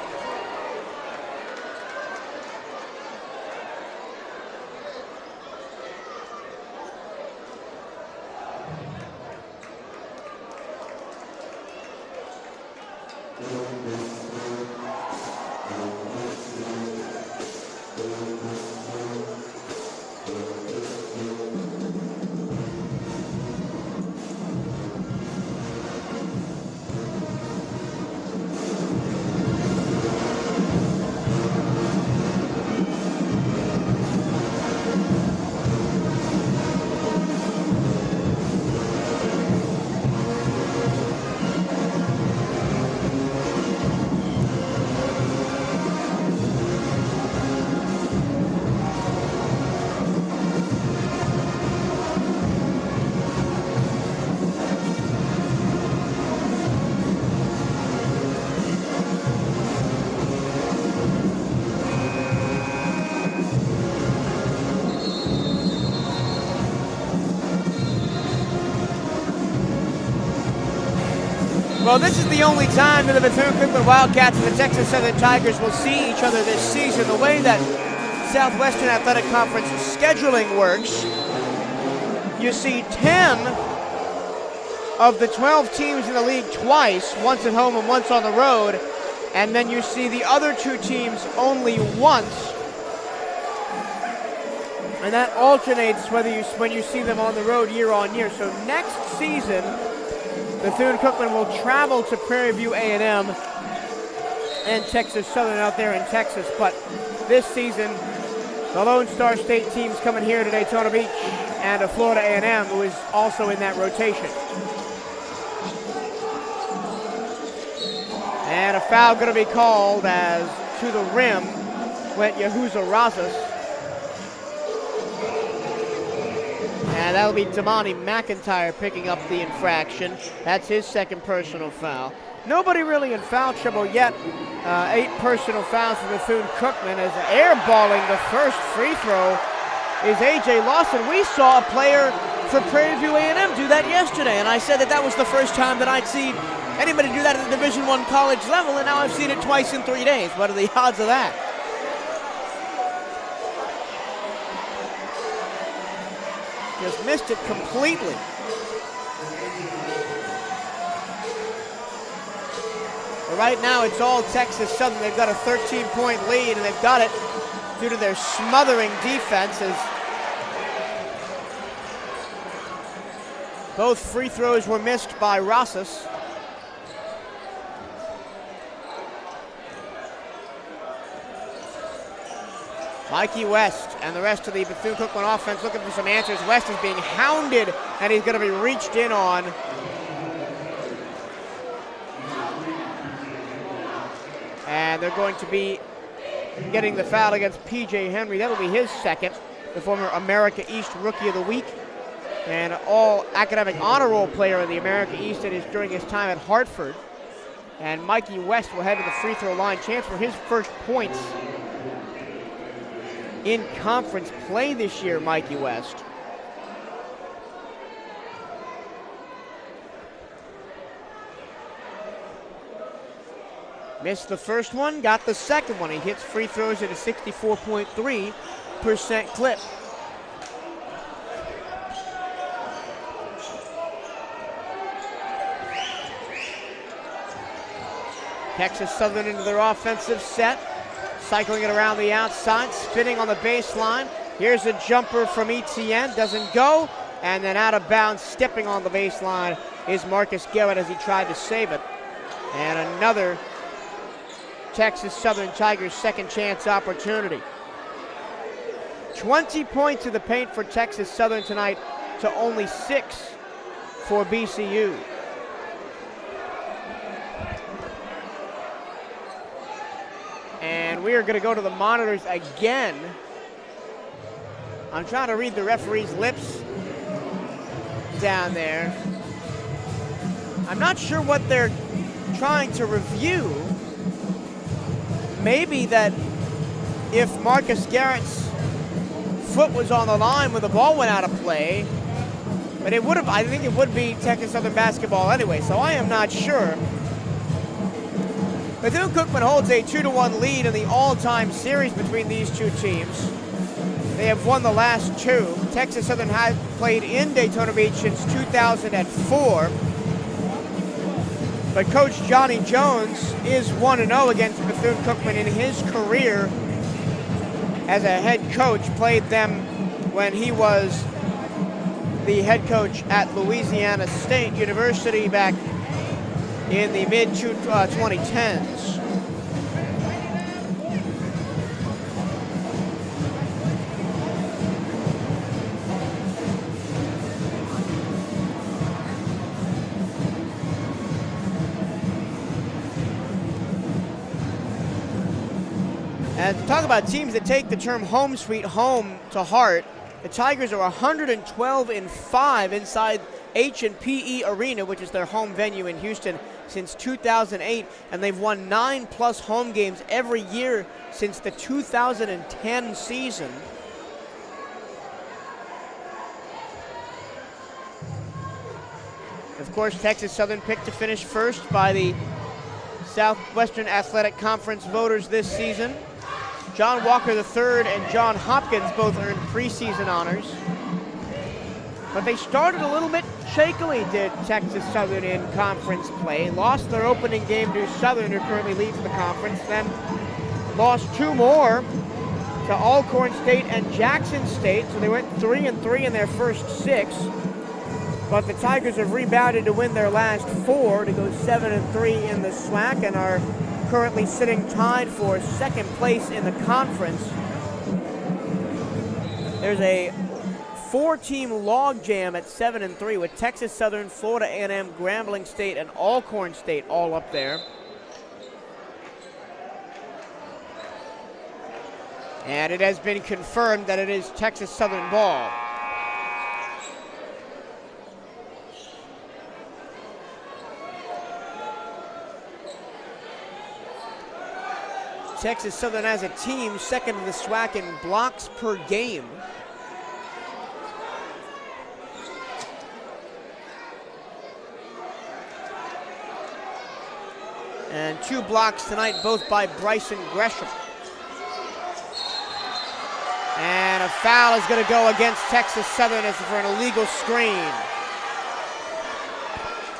[SPEAKER 1] Well, this is the only time that the Bethune-Cookman Wildcats and the Texas Southern Tigers will see each other this season. The way that Southwestern Athletic Conference scheduling works, you see 10 of the 12 teams in the league twice, once at home and once on the road, and then you see the other 2 teams only once, and that alternates when you see them on the road year on year. So next season, Bethune-Cookman will travel to Prairie View A&M and Texas Southern out there in Texas. But this season, the Lone Star State team's coming here to Daytona Beach, and a Florida A&M who is also in that rotation. And a foul going to be called as to the rim went Yahuza Razas. And that'll be Damani McIntyre picking up the infraction. That's his second personal foul. Nobody really in foul trouble yet. 8 personal fouls for Bethune-Cookman as airballing the first free throw is A.J. Lawson. We saw a player for Prairie View A&M do that yesterday, and I said that was the first time that I'd seen anybody do that at the Division I college level, and now I've seen it twice in 3 days. What are the odds of that? Just missed it completely. But right now it's all Texas Southern. They've got a 13-point lead, and they've got it due to their smothering defense as Both free throws were missed by Rosas. Mikey West and the rest of the Bethune-Cookman offense looking for some answers. West is being hounded, and he's going to be reached in on. And they're going to be getting the foul against P.J. Henry. That'll be his second, the former America East Rookie of the Week and all-academic honor roll player in the America East during his time at Hartford. And Mikey West will head to the free throw line. Chance for his first points in conference play this year, Mikey West. Missed the first one, got the second one. He hits free throws at a 64.3% clip. Texas Southern into their offensive set. Cycling it around the outside, spinning on the baseline. Here's a jumper from Etienne, doesn't go. And then out of bounds, stepping on the baseline is Marcus Garrett as he tried to save it. And another Texas Southern Tigers second chance opportunity. 20 points in the paint for Texas Southern tonight to only 6 for BCU. And we are going to go to the monitors again. I'm trying to read the referee's lips down there. I'm not sure what they're trying to review. Maybe that if Marcus Garrett's foot was on the line when the ball went out of play, but it would have, I think it would be Texas Southern basketball anyway, so I am not sure. Bethune-Cookman holds a 2-1 lead in the all-time series between these two teams. They have won the last two. Texas Southern has played in Daytona Beach since 2004. But Coach Johnny Jones is 1-0 against Bethune-Cookman in his career as a head coach. Played them when he was the head coach at Louisiana State University back in the mid-2010s. And to talk about teams that take the term home sweet home to heart, the Tigers are 112-5 inside H&PE Arena, which is their home venue in Houston, since 2008, and they've won 9+ home games every year since the 2010 season. Of course, Texas Southern picked to finish first by the Southwestern Athletic Conference voters this season. John Walker III and John Hopkins both earned preseason honors. But they started a little bit shakily, did Texas Southern in conference play. Lost their opening game to Southern, who currently leads the conference. Then lost 2 more to Alcorn State and Jackson State. So they went 3-3 in their first 6. But the Tigers have rebounded to win their last 4 to go 7-3 in the SWAC and are currently sitting tied for second place in the conference. There's a 4-team logjam at 7-3 with Texas Southern, Florida A&M, Grambling State, and Alcorn State all up there. And it has been confirmed that it is Texas Southern ball. Texas Southern as a team, second in the SWAC in blocks per game. And 2 blocks tonight, both by Bryson Gresham. And a foul is going to go against Texas Southern as for an illegal screen.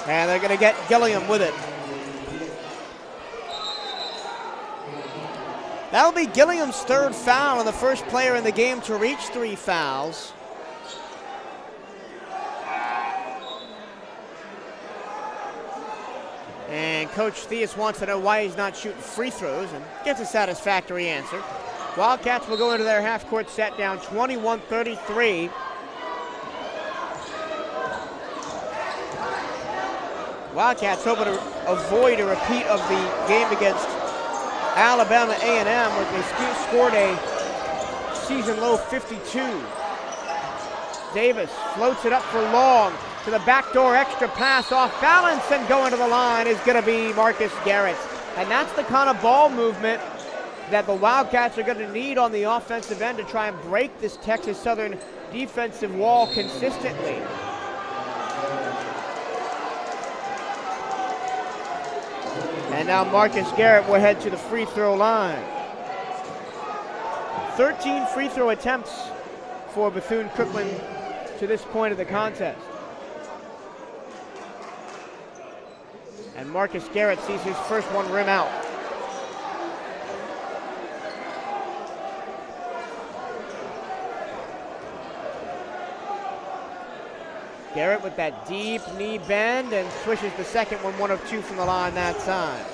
[SPEAKER 1] And they're going to get Gillingham with it. That'll be Gillingham's 3rd foul and the first player in the game to reach 3 fouls. Coach Theus wants to know why he's not shooting free throws and gets a satisfactory answer. Wildcats will go into their half-court set down 21-33. Wildcats hoping to avoid a repeat of the game against Alabama A&M, where they scored a season-low 52. Davis floats it up for Long. To the backdoor extra pass, off balance, and going to the line is going to be Marcus Garrett. And that's the kind of ball movement that the Wildcats are going to need on the offensive end to try and break this Texas Southern defensive wall consistently. And now Marcus Garrett will head to the free throw line. 13 free throw attempts for Bethune-Cookman to this point of the contest. And Marcus Garrett sees his first one rim out. Garrett with that deep knee bend and swishes the second one, 1 of 2 from the line that time.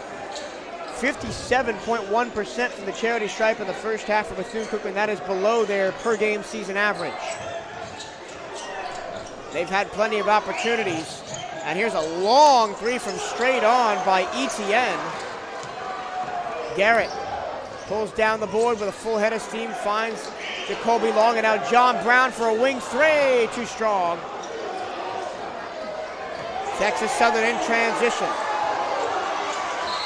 [SPEAKER 1] 57.1% from the charity stripe in the first half for Bethune-Cookman. That is below their per game season average. They've had plenty of opportunities. And here's a long three from straight on by Etienne. Garrett pulls down the board with a full head of steam, finds Jacoby Long, and now John Brown for a wing three, too strong. Texas Southern in transition.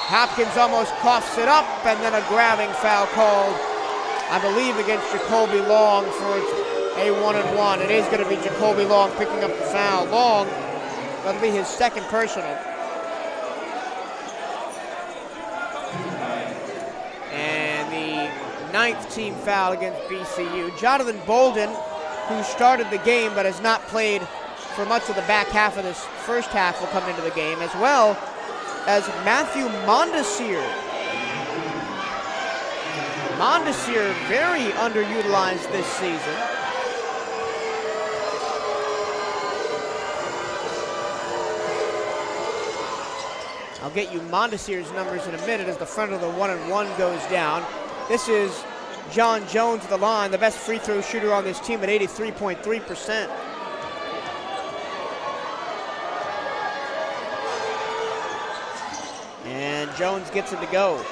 [SPEAKER 1] Hopkins almost coughs it up, and then a grabbing foul called, I believe, against Jacoby Long for a 1-and-1. It is going to be Jacoby Long picking up the foul. Long, that'll be his second personal. And the 9th team foul against BCU. Jonathan Bolden, who started the game but has not played for much of the back half of this first half, will come into the game, as well as Matthew Mondesir. Mondesir very underutilized this season. I'll get you Mondesir's numbers in a minute as the front of the 1-and-1 goes down. This is John Jones at the line, the best free throw shooter on this team at 83.3%. And Jones gets it to go.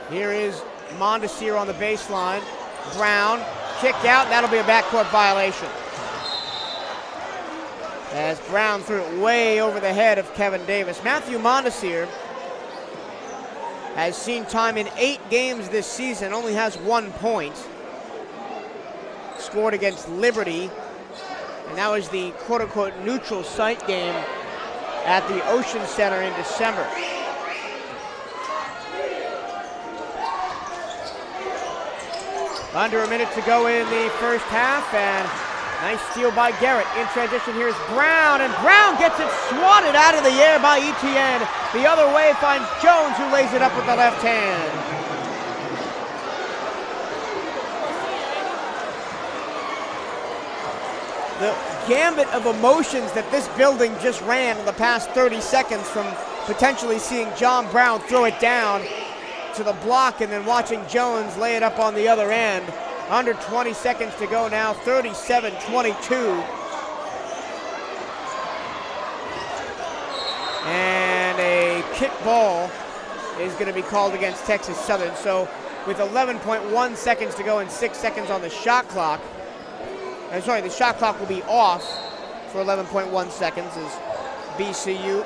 [SPEAKER 1] Here is Mondesir on the baseline. Brown, kicked out, that'll be a backcourt violation. As Brown threw it way over the head of Kevin Davis. Matthew Mondesir has seen time in 8 games this season, only has 1 point. Scored against Liberty, and that was the quote-unquote neutral site game at the Ocean Center in December. Under a minute to go in the first half, and nice steal by Garrett. In transition, here's Brown, and Brown gets it swatted out of the air by Etienne. The other way finds Jones, who lays it up with the left hand. The gambit of emotions that this building just ran in the past 30 seconds, from potentially seeing John Brown throw it down to the block and then watching Jones lay it up on the other end. Under 20 seconds to go now, 37-22. And a kick ball is going to be called against Texas Southern. So with 11.1 seconds to go and 6 seconds on the shot clock, the shot clock will be off for 11.1 seconds as BCU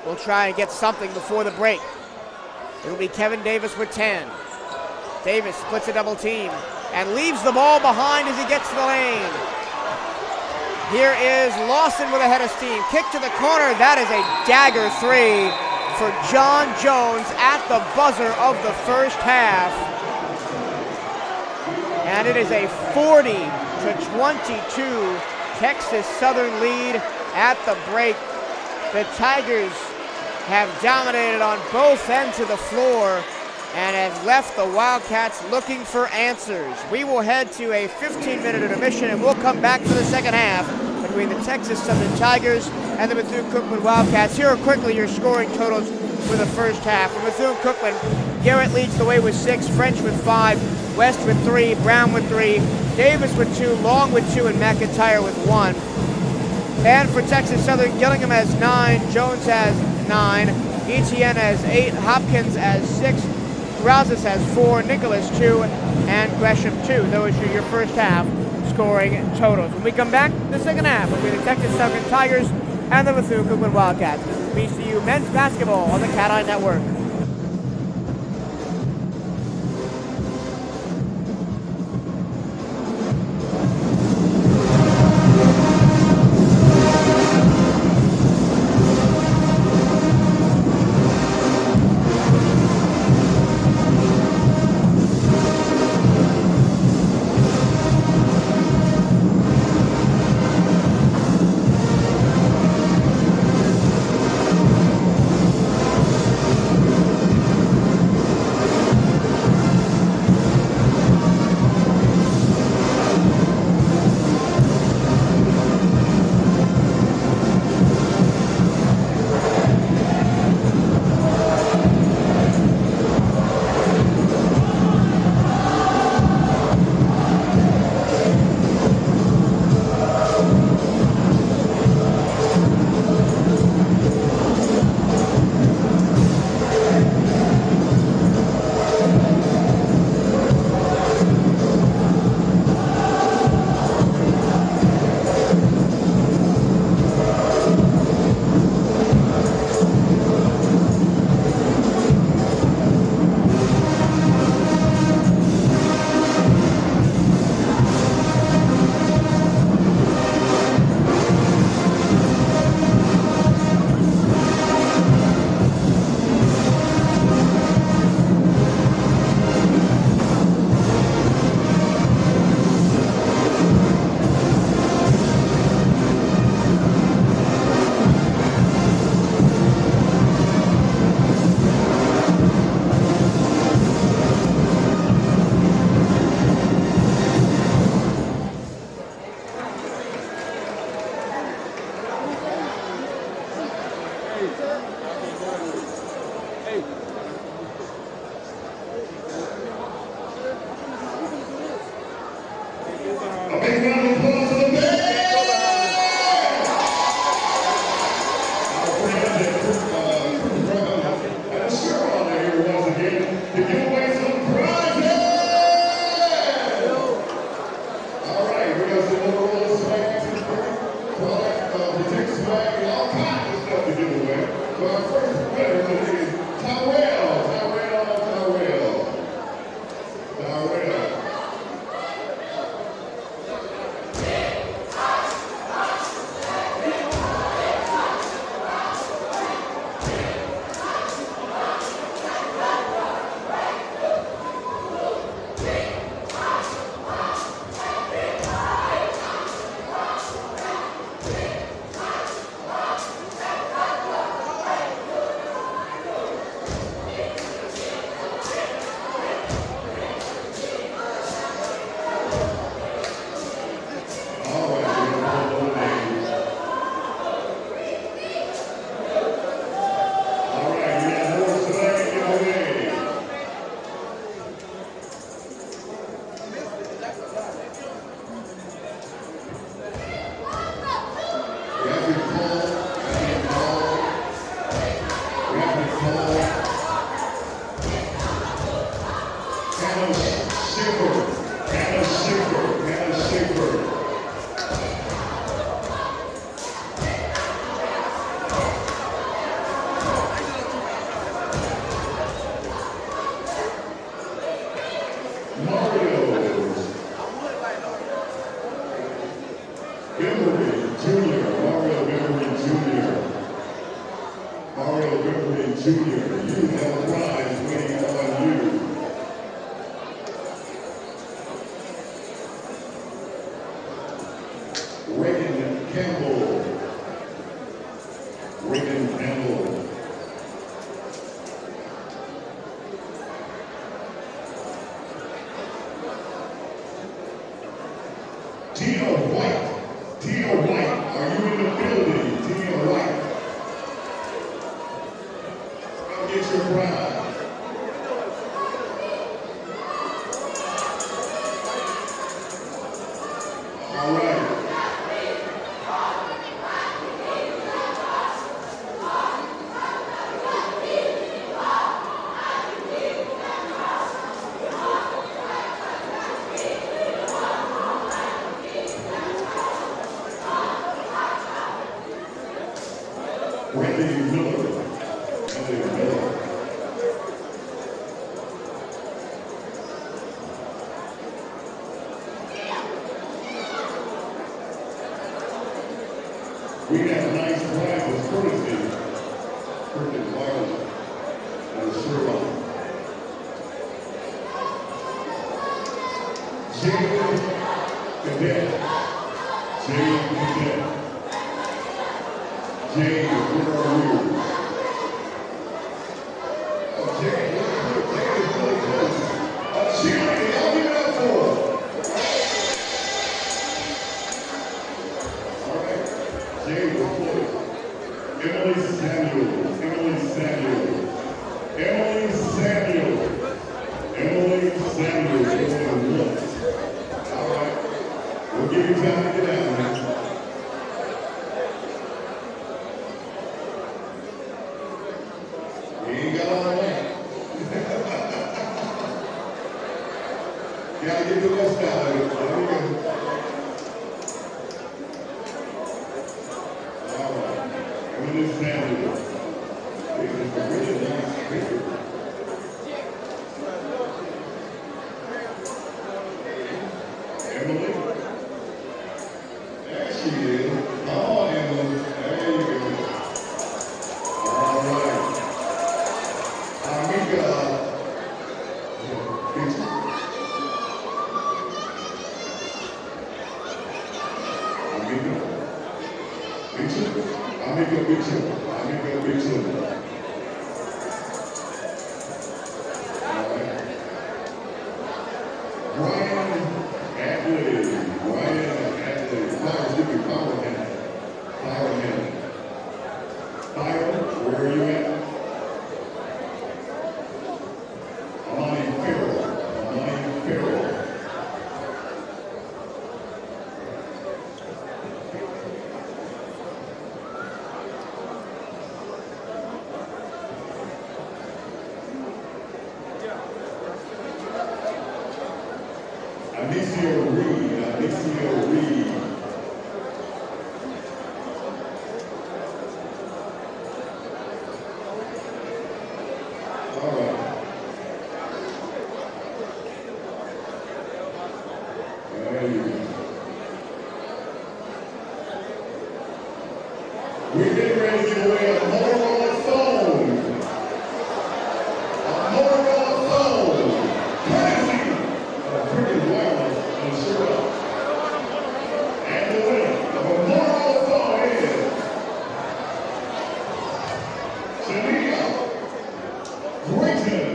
[SPEAKER 1] will try and get something before the break. It'll be Kevin Davis with 10. Davis splits a double team and leaves the ball behind as he gets to the lane. Here is Lawson with a head of steam. Kick to the corner. That is a dagger three for John Jones at the buzzer of the first half. And it is a 40-22 Texas Southern lead at the break. The Tigers have dominated on both ends of the floor, and has left the Wildcats looking for answers. We will head to a 15-minute intermission, and we'll come back for the second half between the Texas Southern Tigers and the Bethune-Cookman Wildcats. Here are quickly your scoring totals for the first half. For Bethune-Cookman, Garrett leads the way with 6, French with 5, West with 3, Brown with 3, Davis with 2, Long with 2, and McIntyre with 1. And for Texas Southern, Gillingham has 9, Jones has 9, Etienne has 8, Hopkins has 6, Rouses has 4, Nicholas 2, and Gresham 2. Those are your first half scoring totals. When we come back, the second half will be the Texas Southern Tigers and the Bethune-Cookman Wildcats. This is BCU Men's Basketball on the Cat Eye Network.
[SPEAKER 2] All right. Randy Miller. We have nice prizes courtesy freaking wireless and Sherlock. Jay Cadet. Jay, where are you? Oh, Jay is really close. Cheerleading, y'all give it up for her. All right. Jay was close. Emily Samuel. All right. We'll give you time to get out, man. You ain't got all that. Gotta get the rest out of it. There we go. All right. Emily Samuel. This is a really nice picture. Emily. There she is. Come on, Emily. There you go. All right. Amika. Where are you at? Amani Farrell. Anicio Reed. All right. There you go. We're getting ready to give away a Motorola phone. A Motorola phone. Courtesy of Freaking Wireless and Sherlock. And the winner of a Motorola phone is Shania Brinton.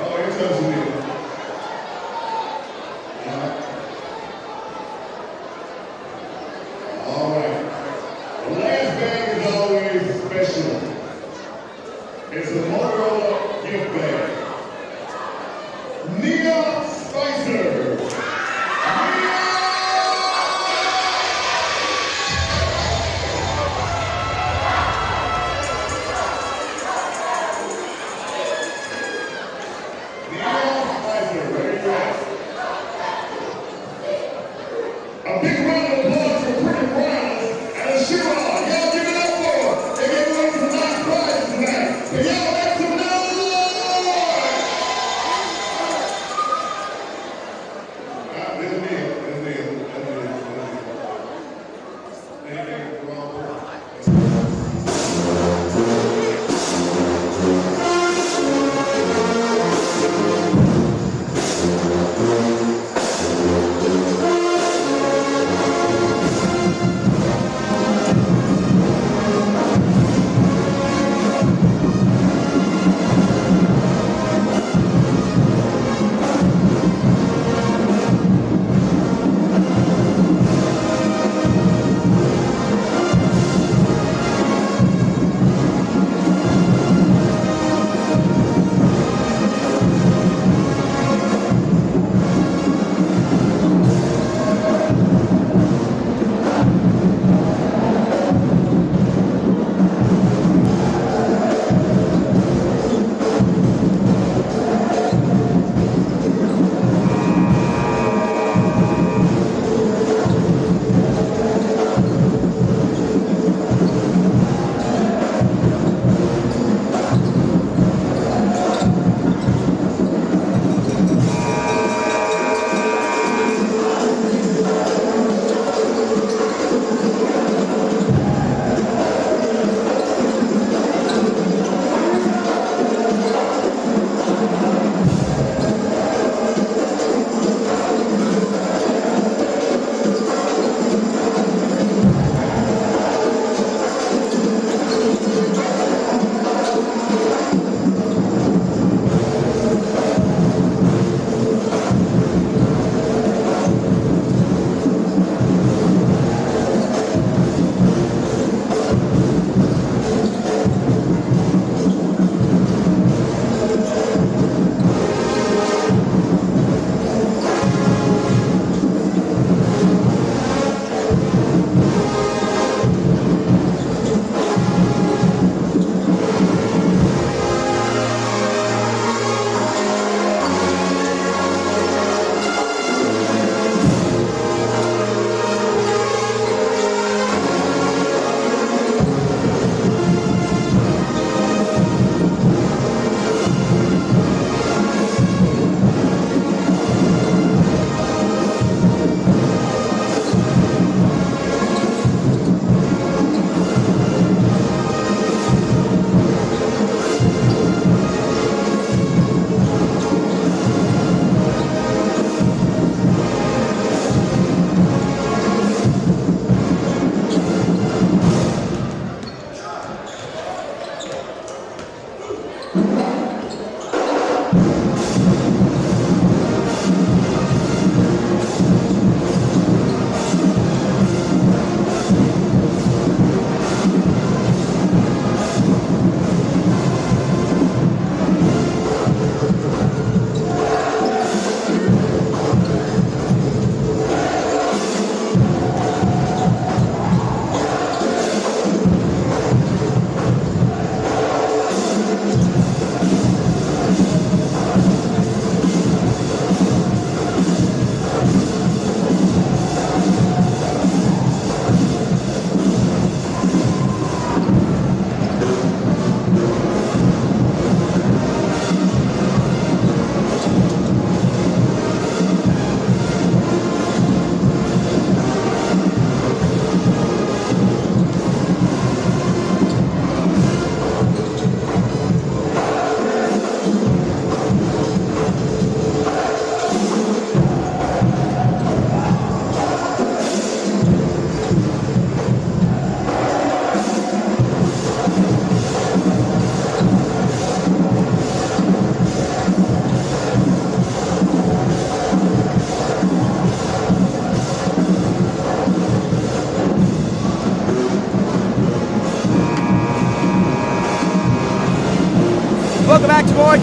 [SPEAKER 2] Oh, here comes Shania. All right. The last bag is always special. It's a Motorola gift bag. Nia Spicer. Nia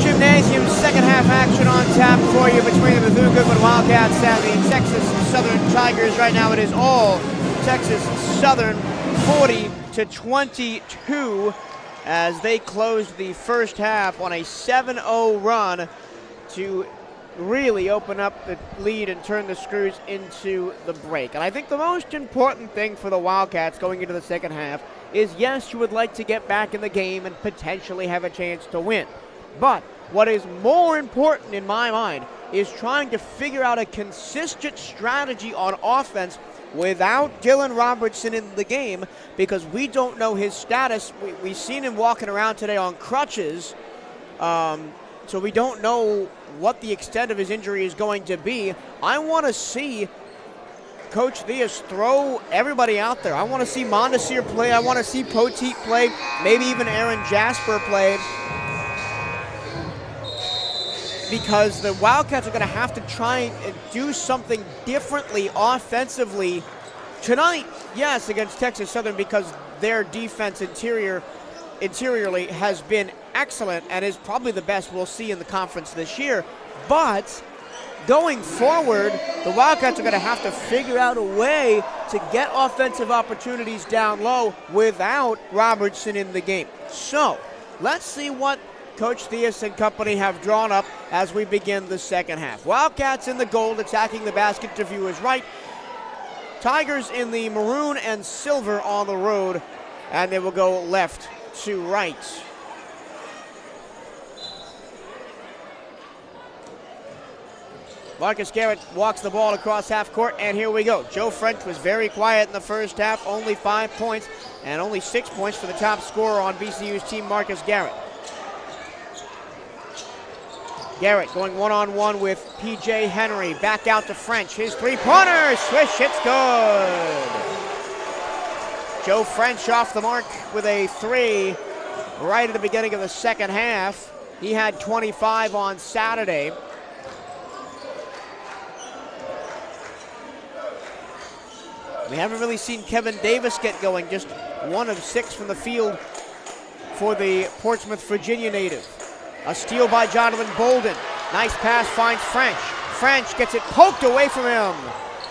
[SPEAKER 1] Gymnasium, second half action on tap for you between the Bethune-Cookman Wildcats and the Texas Southern Tigers. Right now it is all Texas Southern 40-22 as they closed the first half on a 7-0 run to really open up the lead and turn the screws into the break. And I think the most important thing for the Wildcats going into the second half is, yes, you would like to get back in the game and potentially have a chance to win. But what is more important in my mind is trying to figure out a consistent strategy on offense without Dylan Robertson in the game, because we don't know his status. We've seen him walking around today on crutches, so we don't know what the extent of his injury is going to be. I want to see Coach Theus throw everybody out there. I want to see Mondesir play. I want to see Poteet play. Maybe even Aaron Jasper play. Because the Wildcats are going to have to try and do something differently offensively tonight, yes, against Texas Southern, because their defense interiorly has been excellent and is probably the best we'll see in the conference this year. But going forward, the Wildcats are going to have to figure out a way to get offensive opportunities down low without Robertson in the game. So let's see what Coach Theus and company have drawn up as we begin the second half. Wildcats in the gold, attacking the basket to viewers right. Tigers in the maroon and silver on the road, and they will go left to right. Marcus Garrett walks the ball across half court, and here we go. Joe French was very quiet in the first half, only 5 points, and only 6 points for the top scorer on BCU's team, Marcus Garrett. Garrett going one-on-one with P.J. Henry. Back out to French. His three-pointer. Swish. It's good. Joe French off the mark with a three right at the beginning of the second half. He had 25 on Saturday. We haven't really seen Kevin Davis get going. Just 1 of 6 from the field for the Portsmouth, Virginia native. A steal by Jonathan Bolden. Nice pass finds French. French gets it poked away from him.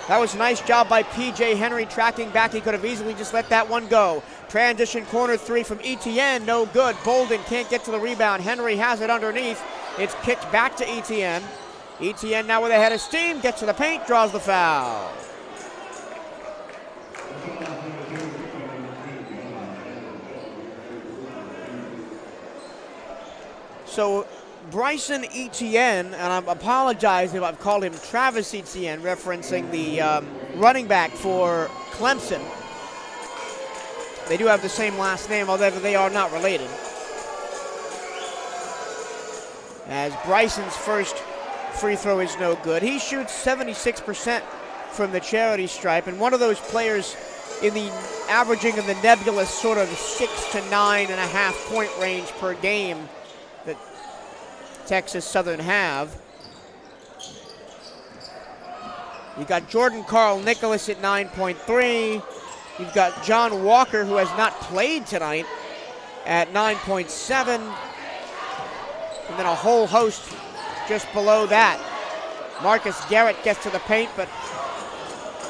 [SPEAKER 1] That was a nice job by P.J. Henry tracking back. He could have easily just let that one go. Transition corner three from Etienne. No good. Bolden can't get to the rebound. Henry has it underneath. It's kicked back to Etienne. Etienne now with a head of steam. Gets to the paint. Draws the foul. So Bryson Etienne, and I apologize if I've called him Travis Etienne, referencing the running back for Clemson. They do have the same last name, although they are not related. As Bryson's first free throw is no good. He shoots 76% from the charity stripe, and one of those players in the averaging in the nebulous sort of 6 to 9.5 point range per game that Texas Southern have. You've got Jordan Carl Nicholas at 9.3. You've got John Walker, who has not played tonight, at 9.7. And then a whole host just below that. Marcus Garrett gets to the paint, but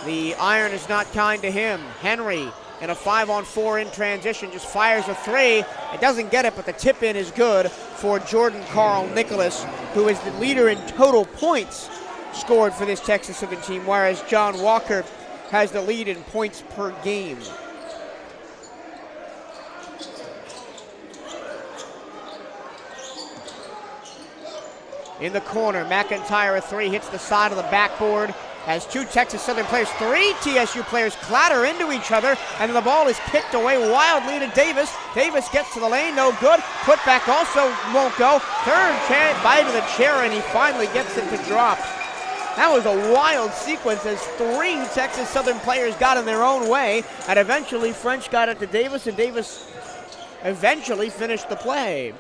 [SPEAKER 1] the iron is not kind to him. Henry in a 5-on-4 in transition just fires a three. It doesn't get it, but the tip in is good for Jordan Carl Nicholas, who is the leader in total points scored for this Texas Southern team, whereas John Walker has the lead in points per game. In the corner, McIntyre a three, hits the side of the backboard. As 2 Texas Southern players, 3 TSU players clatter into each other, and the ball is kicked away wildly to Davis. Davis gets to the lane, no good. Put back also won't go. Third bite of the chair, and he finally gets it to drop. That was a wild sequence as 3 Texas Southern players got in their own way, and eventually French got it to Davis, and Davis eventually finished the play.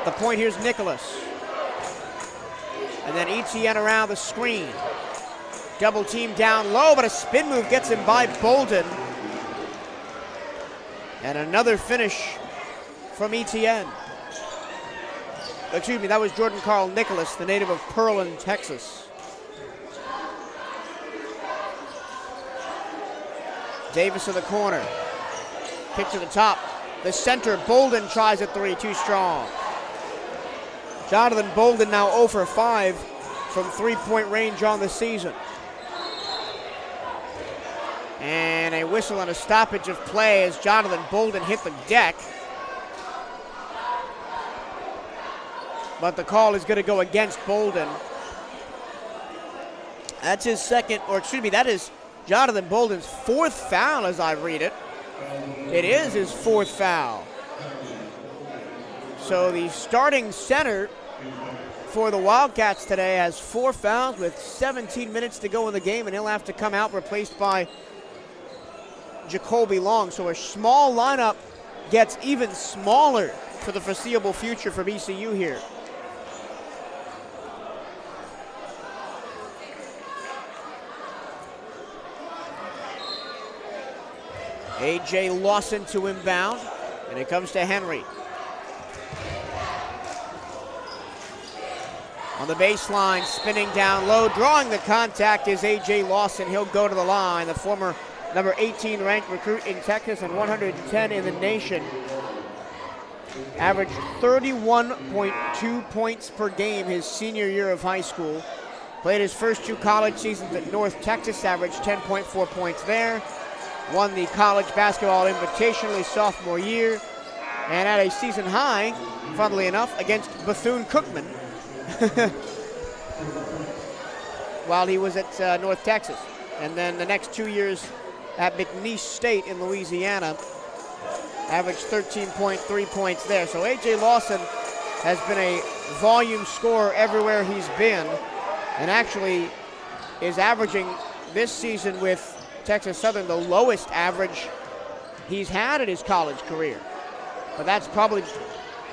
[SPEAKER 1] The point here's Nicholas. And then Etienne around the screen. Double team down low, but a spin move gets him by Bolden. And another finish from ETN. Excuse me, that was Jordan Carl Nicholas, the native of Pearland, Texas. Davis in the corner. Kick to the top. The center, Bolden tries a three, too strong. Jonathan Bolden now 0 for 5 from three-point range on the season. And a whistle and a stoppage of play as Jonathan Bolden hit the deck. But the call is going to go against Bolden. That's his second, or excuse me, that is Jonathan Bolden's 4th foul as I read it. It is his 4th foul. So the starting center for the Wildcats today has 4 fouls with 17 minutes to go in the game, and he'll have to come out replaced by Jacoby Long. So a small lineup gets even smaller for the foreseeable future for BCU here. A.J. Lawson to inbound, and it comes to Henry. On the baseline, spinning down low, drawing the contact is A.J. Lawson. He'll go to the line, the former number 18 ranked recruit in Texas and 110 in the nation. Averaged 31.2 points per game his senior year of high school. Played his first 2 college seasons at North Texas, averaged 10.4 points there. Won the College Basketball Invitational his sophomore year, and at a season high, funnily enough, against Bethune-Cookman while he was at North Texas. And then the next 2 years at McNeese State in Louisiana, averaged 13.3 points there. So A.J. Lawson has been a volume scorer everywhere he's been, and actually is averaging this season with Texas Southern the lowest average he's had in his college career. But that's probably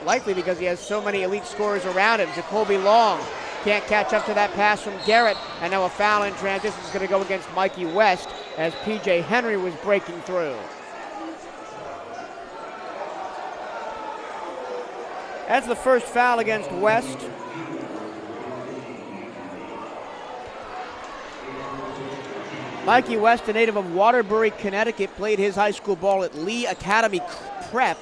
[SPEAKER 1] likely because he has so many elite scorers around him. Jacoby Long can't catch up to that pass from Garrett, and now a foul in transition is going to go against Mikey West as P.J. Henry was breaking through. That's the first foul against West. Mikey West, a native of Waterbury, Connecticut, played his high school ball at Lee Academy Prep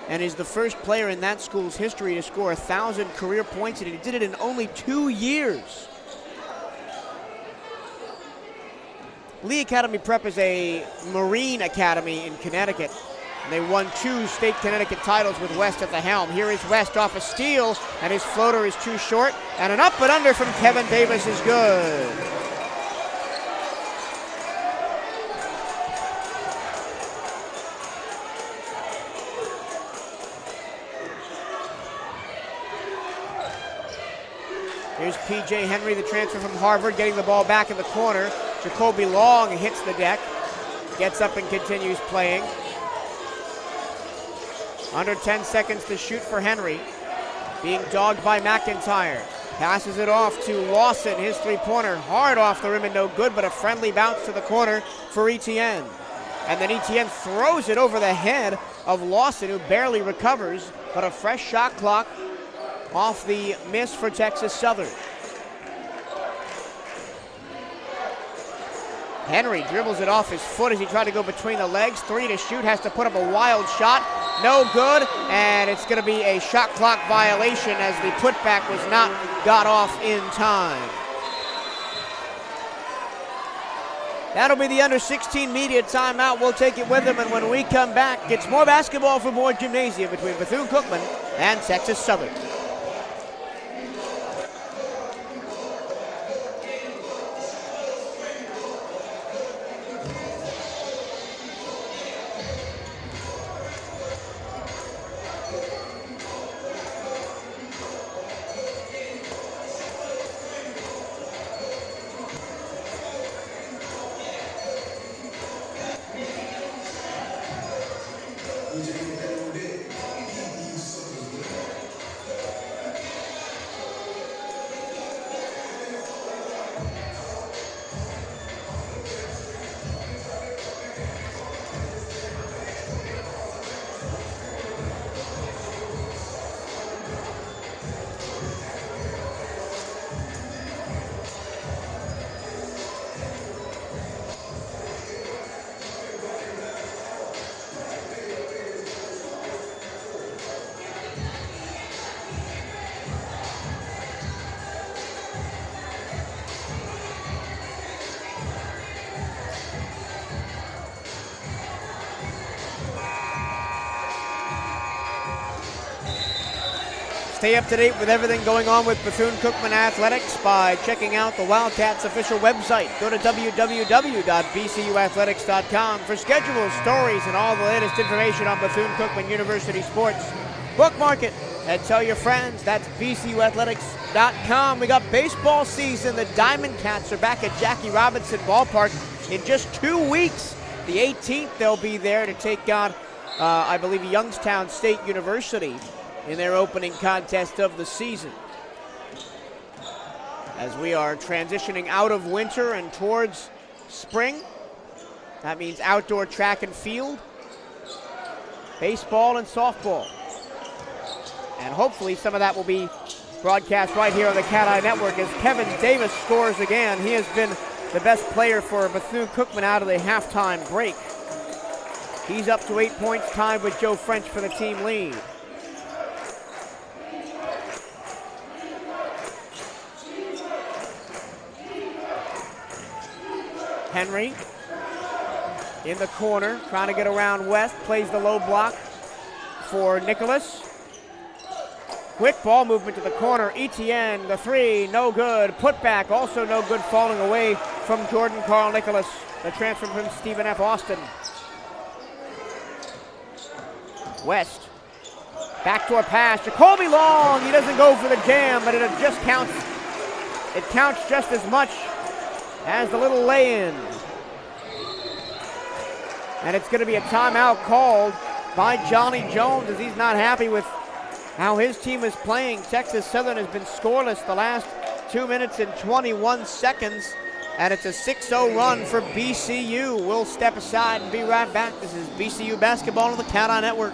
[SPEAKER 1] and is the first player in that school's history to score 1,000 career points, and he did it in only 2 years. Lee Academy Prep is a Marine academy in Connecticut. They won 2 state Connecticut titles with West at the helm. Here is West off a steal, and his floater is too short, and an up and under from Kevin Davis is good. Here's P.J. Henry, the transfer from Harvard, getting the ball back in the corner. Jacoby Long hits the deck, gets up and continues playing. Under 10 seconds to shoot for Henry. Being dogged by McIntyre. Passes it off to Lawson, his three-pointer. Hard off the rim and no good, but a friendly bounce to the corner for ETN. And then ETN throws it over the head of Lawson, who barely recovers, but a fresh shot clock off the miss for Texas Southern. Henry dribbles it off his foot as he tried to go between the legs. 3 to shoot, has to put up a wild shot. No good, and it's going to be a shot clock violation as the putback was not got off in time. That'll be the under 16 media timeout. We'll take it with them, and when we come back, it's more basketball from Ward Gymnasium between Bethune-Cookman and Texas Southern. Stay up to date with everything going on with Bethune-Cookman Athletics by checking out the Wildcats official website. Go to www.bcuathletics.com for schedules, stories, and all the latest information on Bethune-Cookman University sports. Bookmark it and tell your friends. That's bcuathletics.com. We got baseball season. The Diamond Cats are back at Jackie Robinson Ballpark in just 2 weeks. The 18th, they'll be there to take on, I believe, Youngstown State University in their opening contest of the season. As we are transitioning out of winter and towards spring, that means outdoor track and field, baseball and softball. And hopefully some of that will be broadcast right here on the Cat Eye Network as Kevin Davis scores again. He has been the best player for Bethune-Cookman out of the halftime break. He's up to 8 points, tied with Joe French for the team lead. Henry in the corner, trying to get around West, plays the low block for Nicholas. Quick ball movement to the corner. Etienne, the three, no good. Putback, also no good, falling away from Jordan Carl Nicholas, the transfer from Stephen F. Austin. West, backdoor pass. Jacoby Long, he doesn't go for the jam, but it just counts. It counts just as much as the little lay-in. And it's going to be a timeout called by Johnny Jones as he's not happy with how his team is playing. Texas Southern has been scoreless the last 2 minutes and 21 seconds, and it's a 6-0 run for BCU. We'll step aside and be right back. This is BCU Basketball on the Cat Eye Network.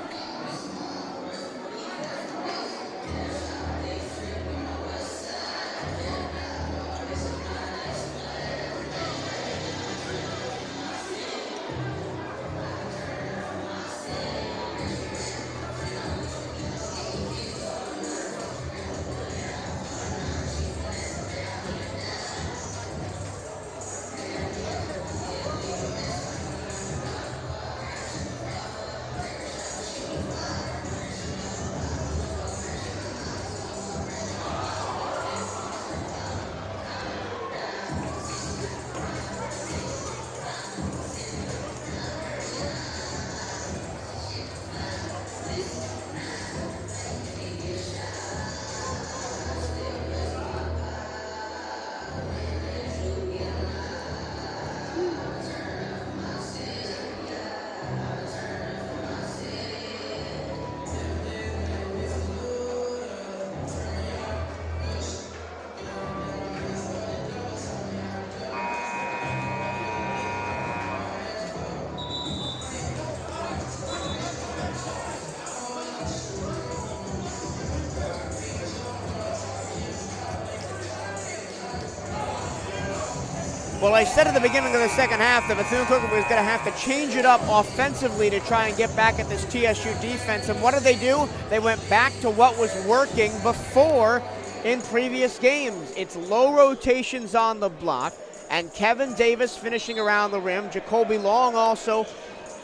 [SPEAKER 1] Well, I said at the beginning of the second half that Bethune-Cookman was going to have to change it up offensively to try and get back at this TSU defense. And what did they do? They went back to what was working before in previous games. It's low rotations on the block, and Kevin Davis finishing around the rim. Jacoby Long also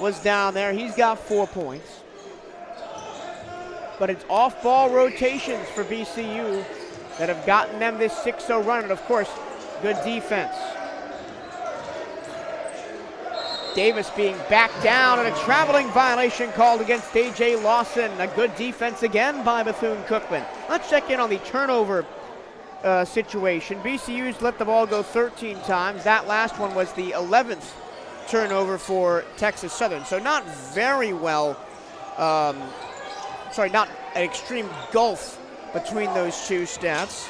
[SPEAKER 1] was down there. He's got 4 points. But it's off-ball rotations for BCU that have gotten them this 6-0 run. And, of course, good defense. Davis being backed down, and a traveling violation called against A.J. Lawson. A good defense again by Bethune-Cookman. Let's check in on the turnover situation. BCU's let the ball go 13 times. That last one was the 11th turnover for Texas Southern. So not very well, not an extreme gulf between those two stats.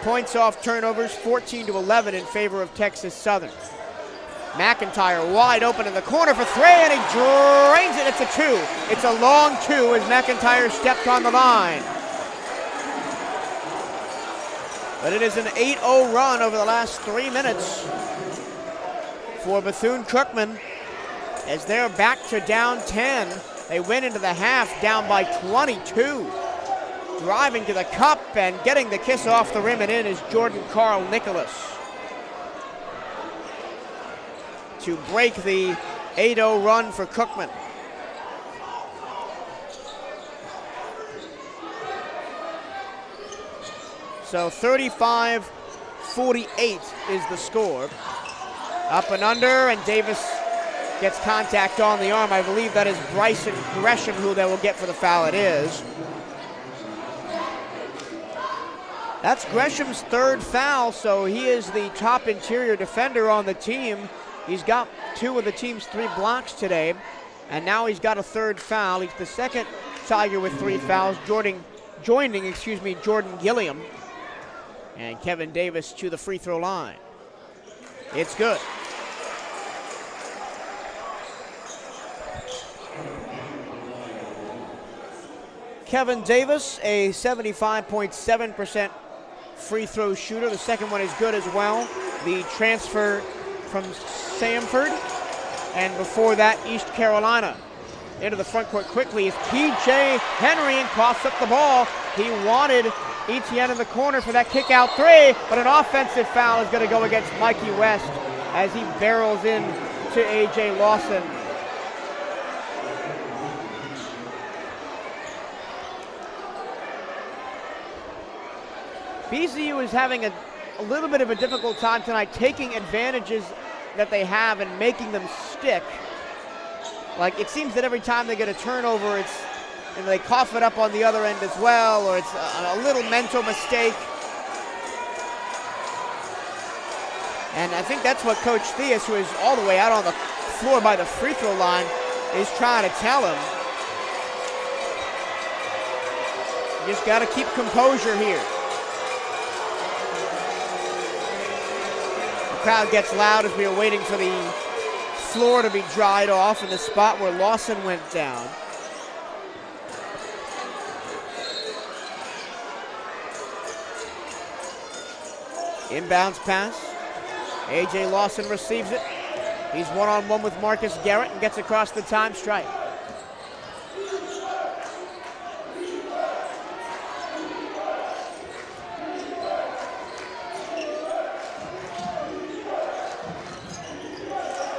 [SPEAKER 1] Points off turnovers, 14-11 in favor of Texas Southern. McIntyre wide open in the corner for three, and he drains it. It's a two. It's a long two as McIntyre stepped on the line. But it is an 8-0 run over the last 3 minutes for Bethune-Cookman as they're back to down 10. They went into the half down by 22. Driving to the cup and getting the kiss off the rim and in is Jordan Carl Nicholas to break the 8-0 run for Cookman. So 35-48 is the score. Up and under, and Davis gets contact on the arm. I believe that is Bryson Gresham who they will get for the foul. It is. That's Gresham's third foul, so he is the top interior defender on the team. He's got 2 of the team's 3 blocks today, and now he's got a third foul. He's the second Tiger with 3 fouls, joining Jordan Gillingham. And Kevin Davis to the free throw line. It's good. Kevin Davis, a 75.7% free throw shooter. The second one is good as well. The transfer from Samford, and before that, East Carolina. Into the front court quickly is P.J. Henry, and coughs up the ball. He wanted Etienne in the corner for that kick out 3, but an offensive foul is going to go against Mikey West as he barrels in to A.J. Lawson. BCU is having a little bit of a difficult time tonight taking advantages that they have and making them stick. Like, it seems that every time they get a turnover, they cough it up on the other end as well, or it's a little mental mistake. And I think that's what Coach Theus, who is all the way out on the floor by the free throw line, is trying to tell him. You just got to keep composure here. The crowd gets loud as we are waiting for the floor to be dried off in the spot where Lawson went down. Inbounds pass. A.J. Lawson receives it. He's one-on-one with Marcus Garrett and gets across the time stripe.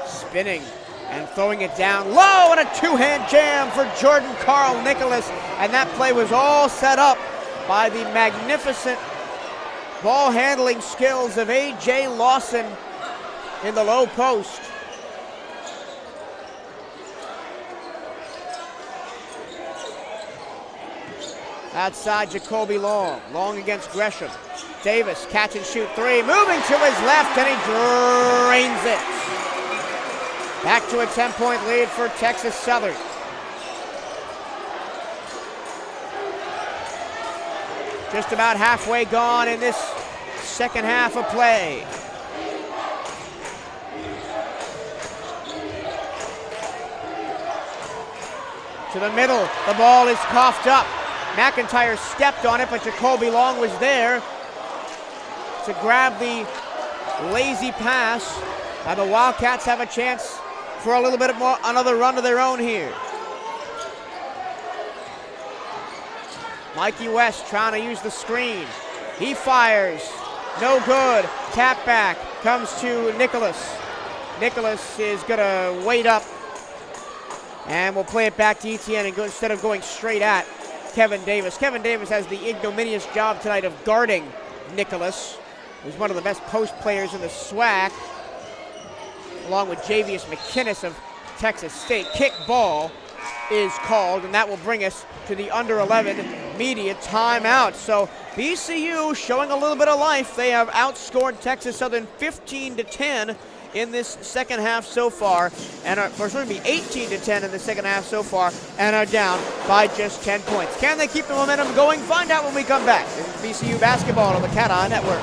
[SPEAKER 1] Spinning and throwing it down low, and a 2-hand jam for Jordan Carl Nicholas. And that play was all set up by the magnificent ball handling skills of A.J. Lawson in the low post. Outside, Jacoby Long. Long against Gresham. Davis, catch and shoot 3. Moving to his left, and he drains it. Back to a 10-point lead for Texas Southern. Just about halfway gone in this second half of play. To the middle, the ball is coughed up. McIntyre stepped on it, but Jacoby Long was there to grab the lazy pass. Now the Wildcats have a chance for a little bit more, another run of their own here. Mikey West trying to use the screen. He fires. No good. Tap back. Comes to Nicholas. Nicholas is going to wait up. And we'll play it back to Etienne and go, instead of going straight at Kevin Davis. Kevin Davis has the ignominious job tonight of guarding Nicholas, who's one of the best post players in the SWAC, along with Javius McKinnis of Texas State. Kick ball is called, and that will bring us to the under 11 media timeout. So BCU showing a little bit of life. They have outscored Texas Southern 15-10 in this second half so far, and are, or should be 18-10 in the second half so far, and are down by just 10 points. Can they keep the momentum going? Find out when we come back. This is BCU basketball on the Cat Eye Network.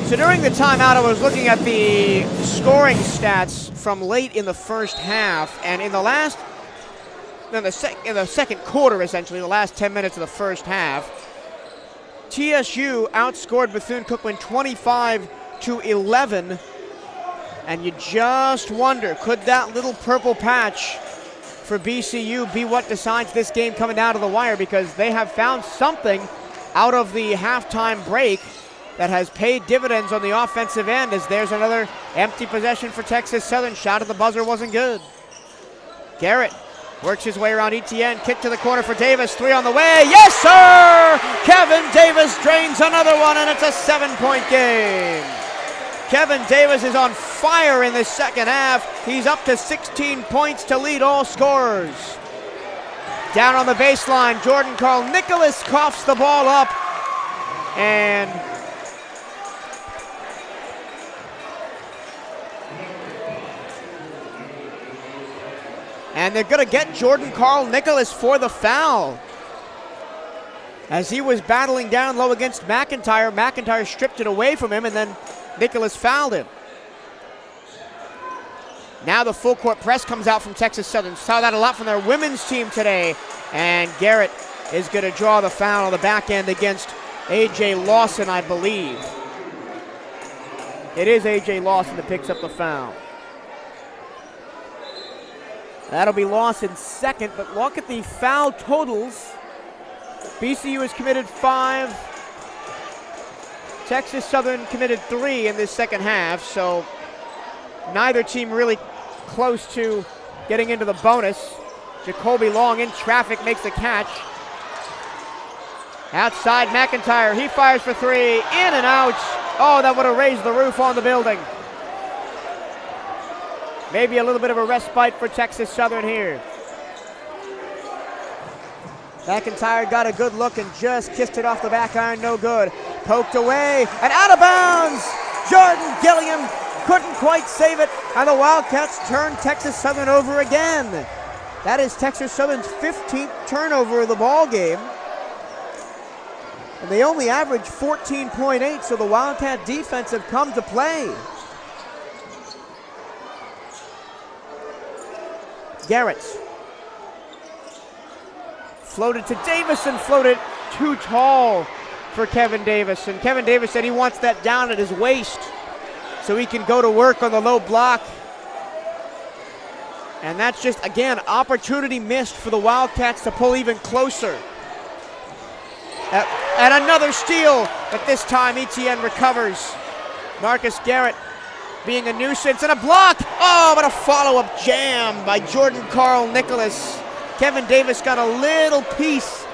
[SPEAKER 1] So during the timeout, I was looking at the scoring stats from late in the first half, and in the second quarter, essentially, the last 10 minutes of the first half, TSU outscored Bethune-Cookman 25-11, and you just wonder, could that little purple patch for BCU be what decides this game coming down to the wire, because they have found something out of the halftime break that has paid dividends on the offensive end, as there's another empty possession for Texas Southern. Shot at the buzzer wasn't good. Garrett works his way around Etienne, kick to the corner for Davis, 3 on the way, yes sir! Kevin Davis drains another one, and it's a 7-point game. Kevin Davis is on fire in the second half. He's up to 16 points to lead all scorers. Down on the baseline, Jordan Carl Nicholas coughs the ball up, and they're going to get Jordan Carl Nicholas for the foul. As he was battling down low against McIntyre, McIntyre stripped it away from him, and then Nicholas fouled him. Now the full court press comes out from Texas Southern. Saw that a lot from their women's team today. And Garrett is going to draw the foul on the back end against A.J. Lawson, I believe. It is A.J. Lawson that picks up the foul. That'll be Lawson's second, but look at the foul totals. BCU has committed 5. Texas Southern committed 3 in this second half, so neither team really close to getting into the bonus. Jacoby Long in traffic makes the catch. Outside McIntyre, he fires for 3, in and out. Oh, that would have raised the roof on the building. Maybe a little bit of a respite for Texas Southern here. McIntyre got a good look and just kissed it off the back iron, no good. Poked away and out of bounds. Jordan Gillingham couldn't quite save it, and the Wildcats turn Texas Southern over again. That is Texas Southern's 15th turnover of the ball game. And they only average 14.8, so the Wildcat defense have come to play. Garrett floated to Davis and floated too tall for Kevin Davis. And Kevin Davis said he wants that down at his waist so he can go to work on the low block. And that's just, again, opportunity missed for the Wildcats to pull even closer. And another steal, but this time Etienne recovers. Marcus Garrett being a nuisance, and a block. Oh, but a follow-up jam by Jordan Carl Nicholas. Kevin Davis got a little piece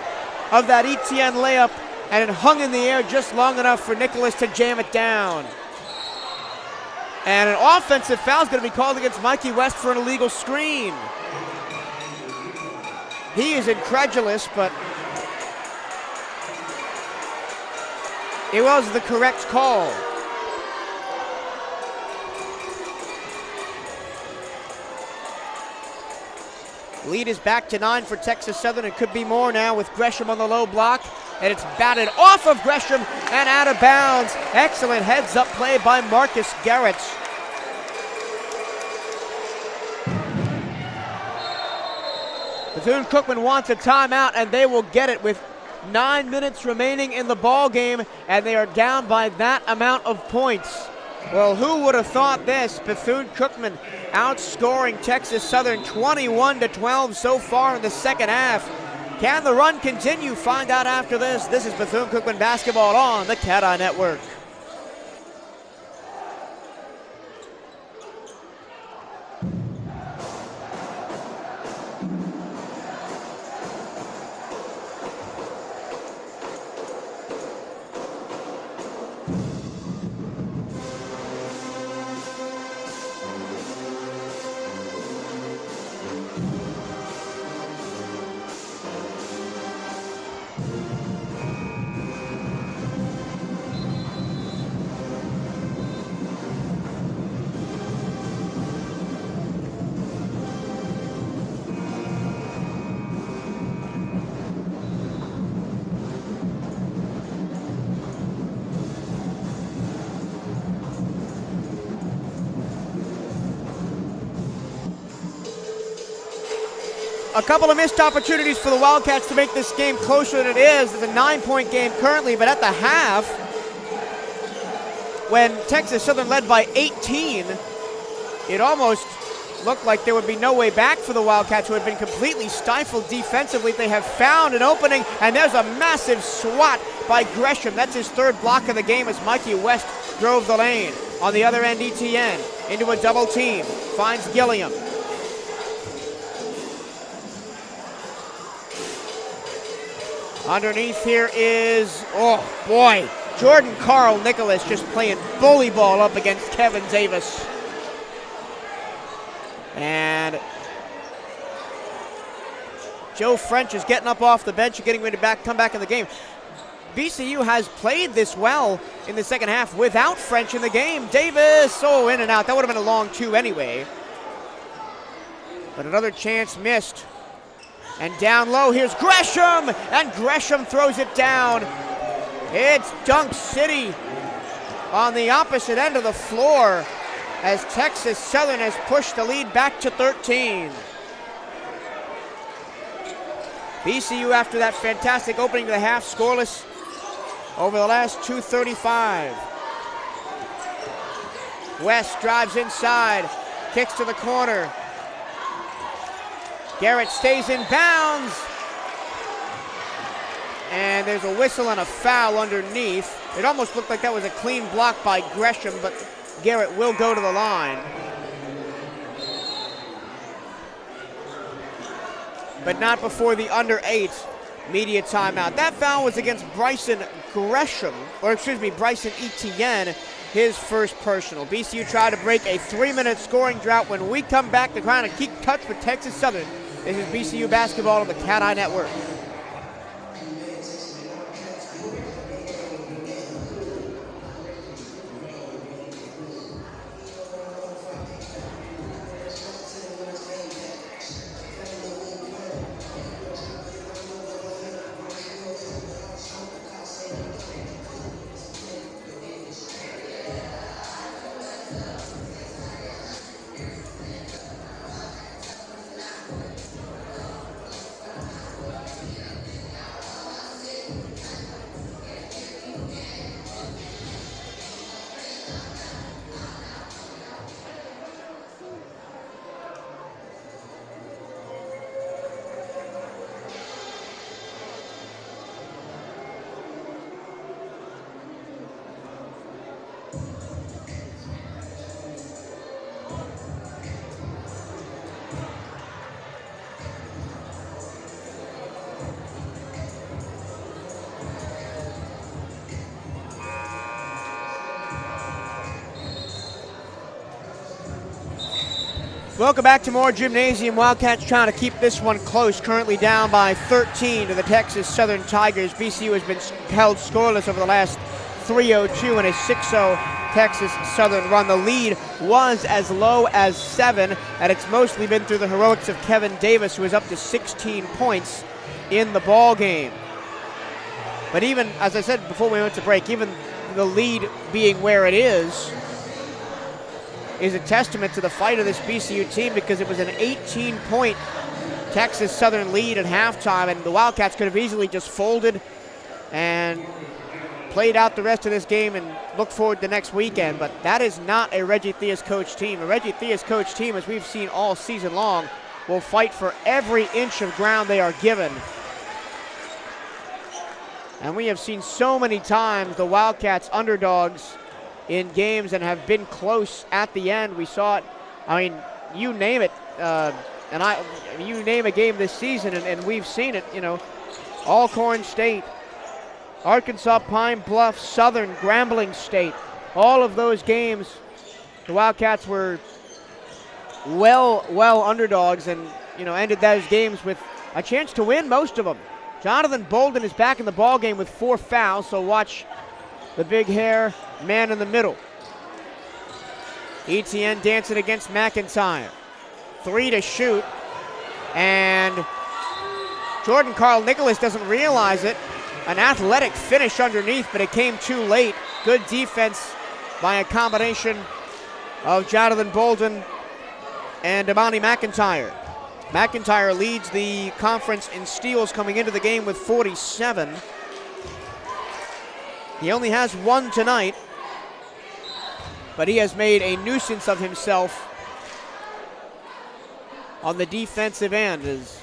[SPEAKER 1] of that Etienne layup, and it hung in the air just long enough for Nicholas to jam it down. And an offensive foul is going to be called against Mikey West for an illegal screen. He is incredulous, but it was the correct call. Lead is back to 9 for Texas Southern. It could be more now with Gresham on the low block. And it's batted off of Gresham and out of bounds. Excellent heads-up play by Marcus Garrett. Bethune-Cookman wants a timeout, and they will get it with 9 minutes remaining in the ball game, and they are down by that amount of points. Well, who would have thought this? Bethune-Cookman outscoring Texas Southern 21-12 so far in the second half. Can the run continue? Find out after this. This is Bethune-Cookman basketball on the Cat-Eye Network. a couple of missed opportunities for the Wildcats to make this game closer than it is. It's a 9-point game currently, but at the half, when Texas Southern led by 18, it almost looked like there would be no way back for the Wildcats, who had been completely stifled defensively. They have found an opening, and there's a massive swat by Gresham. That's his third block of the game as Mikey West drove the lane. On the other end, ETN into a double team, finds Gillingham. Underneath here is, oh boy, Jordan Carl Nicholas just playing bully ball up against Kevin Davis. And Joe French is getting up off the bench and getting ready to come back in the game. BCU has played this well in the second half without French in the game. Davis, in and out. That would have been a long two anyway. But another chance missed. And down low, here's Gresham, and Gresham throws it down. It's Dunk City on the opposite end of the floor as Texas Southern has pushed the lead back to 13. BCU, after that fantastic opening to the half, scoreless over the last 2:35. West drives inside, kicks to the corner. Garrett stays in bounds. And there's a whistle and a foul underneath. It almost looked like that was a clean block by Gresham, but Garrett will go to the line. But not before the under 8 media timeout. That foul was against Bryson Etienne, his first personal. BCU tried to break a 3-minute scoring drought. When we come back to try to keep touch with Texas Southern, this is BCU basketball on the Cat Eye Network. Welcome back to more Gymnasium. Wildcats trying to keep this one close, currently down by 13 to the Texas Southern Tigers. BCU has been held scoreless over the last 3:02 in a 6-0 Texas Southern run. The lead was as low as 7, and it's mostly been through the heroics of Kevin Davis, who is up to 16 points in the ball game. But even, as I said before we went to break, even the lead being where it is a testament to the fight of this BCU team, because it was an 18-point Texas Southern lead at halftime, and the Wildcats could have easily just folded and played out the rest of this game and look forward to next weekend. But that is not a Reggie Theus coach team. A Reggie Theus coach team, as we've seen all season long, will fight for every inch of ground they are given. And we have seen so many times the Wildcats underdogs in games and have been close at the end. We saw it, I mean, you name it, you name a game this season, and we've seen it, Alcorn State, Arkansas Pine Bluff, Southern, Grambling State, all of those games, the Wildcats were well underdogs and, ended those games with a chance to win most of them. Jonathan Bolden is back in the ball game with 4 fouls, so watch the big hair man in the middle. ETN dancing against McIntyre. 3 to shoot. And Jordan Carl Nicholas doesn't realize it. An athletic finish underneath, but it came too late. Good defense by a combination of Jonathan Bolden and Imani McIntyre. McIntyre leads the conference in steals coming into the game with 47. He only has one tonight, but he has made a nuisance of himself on the defensive end. Is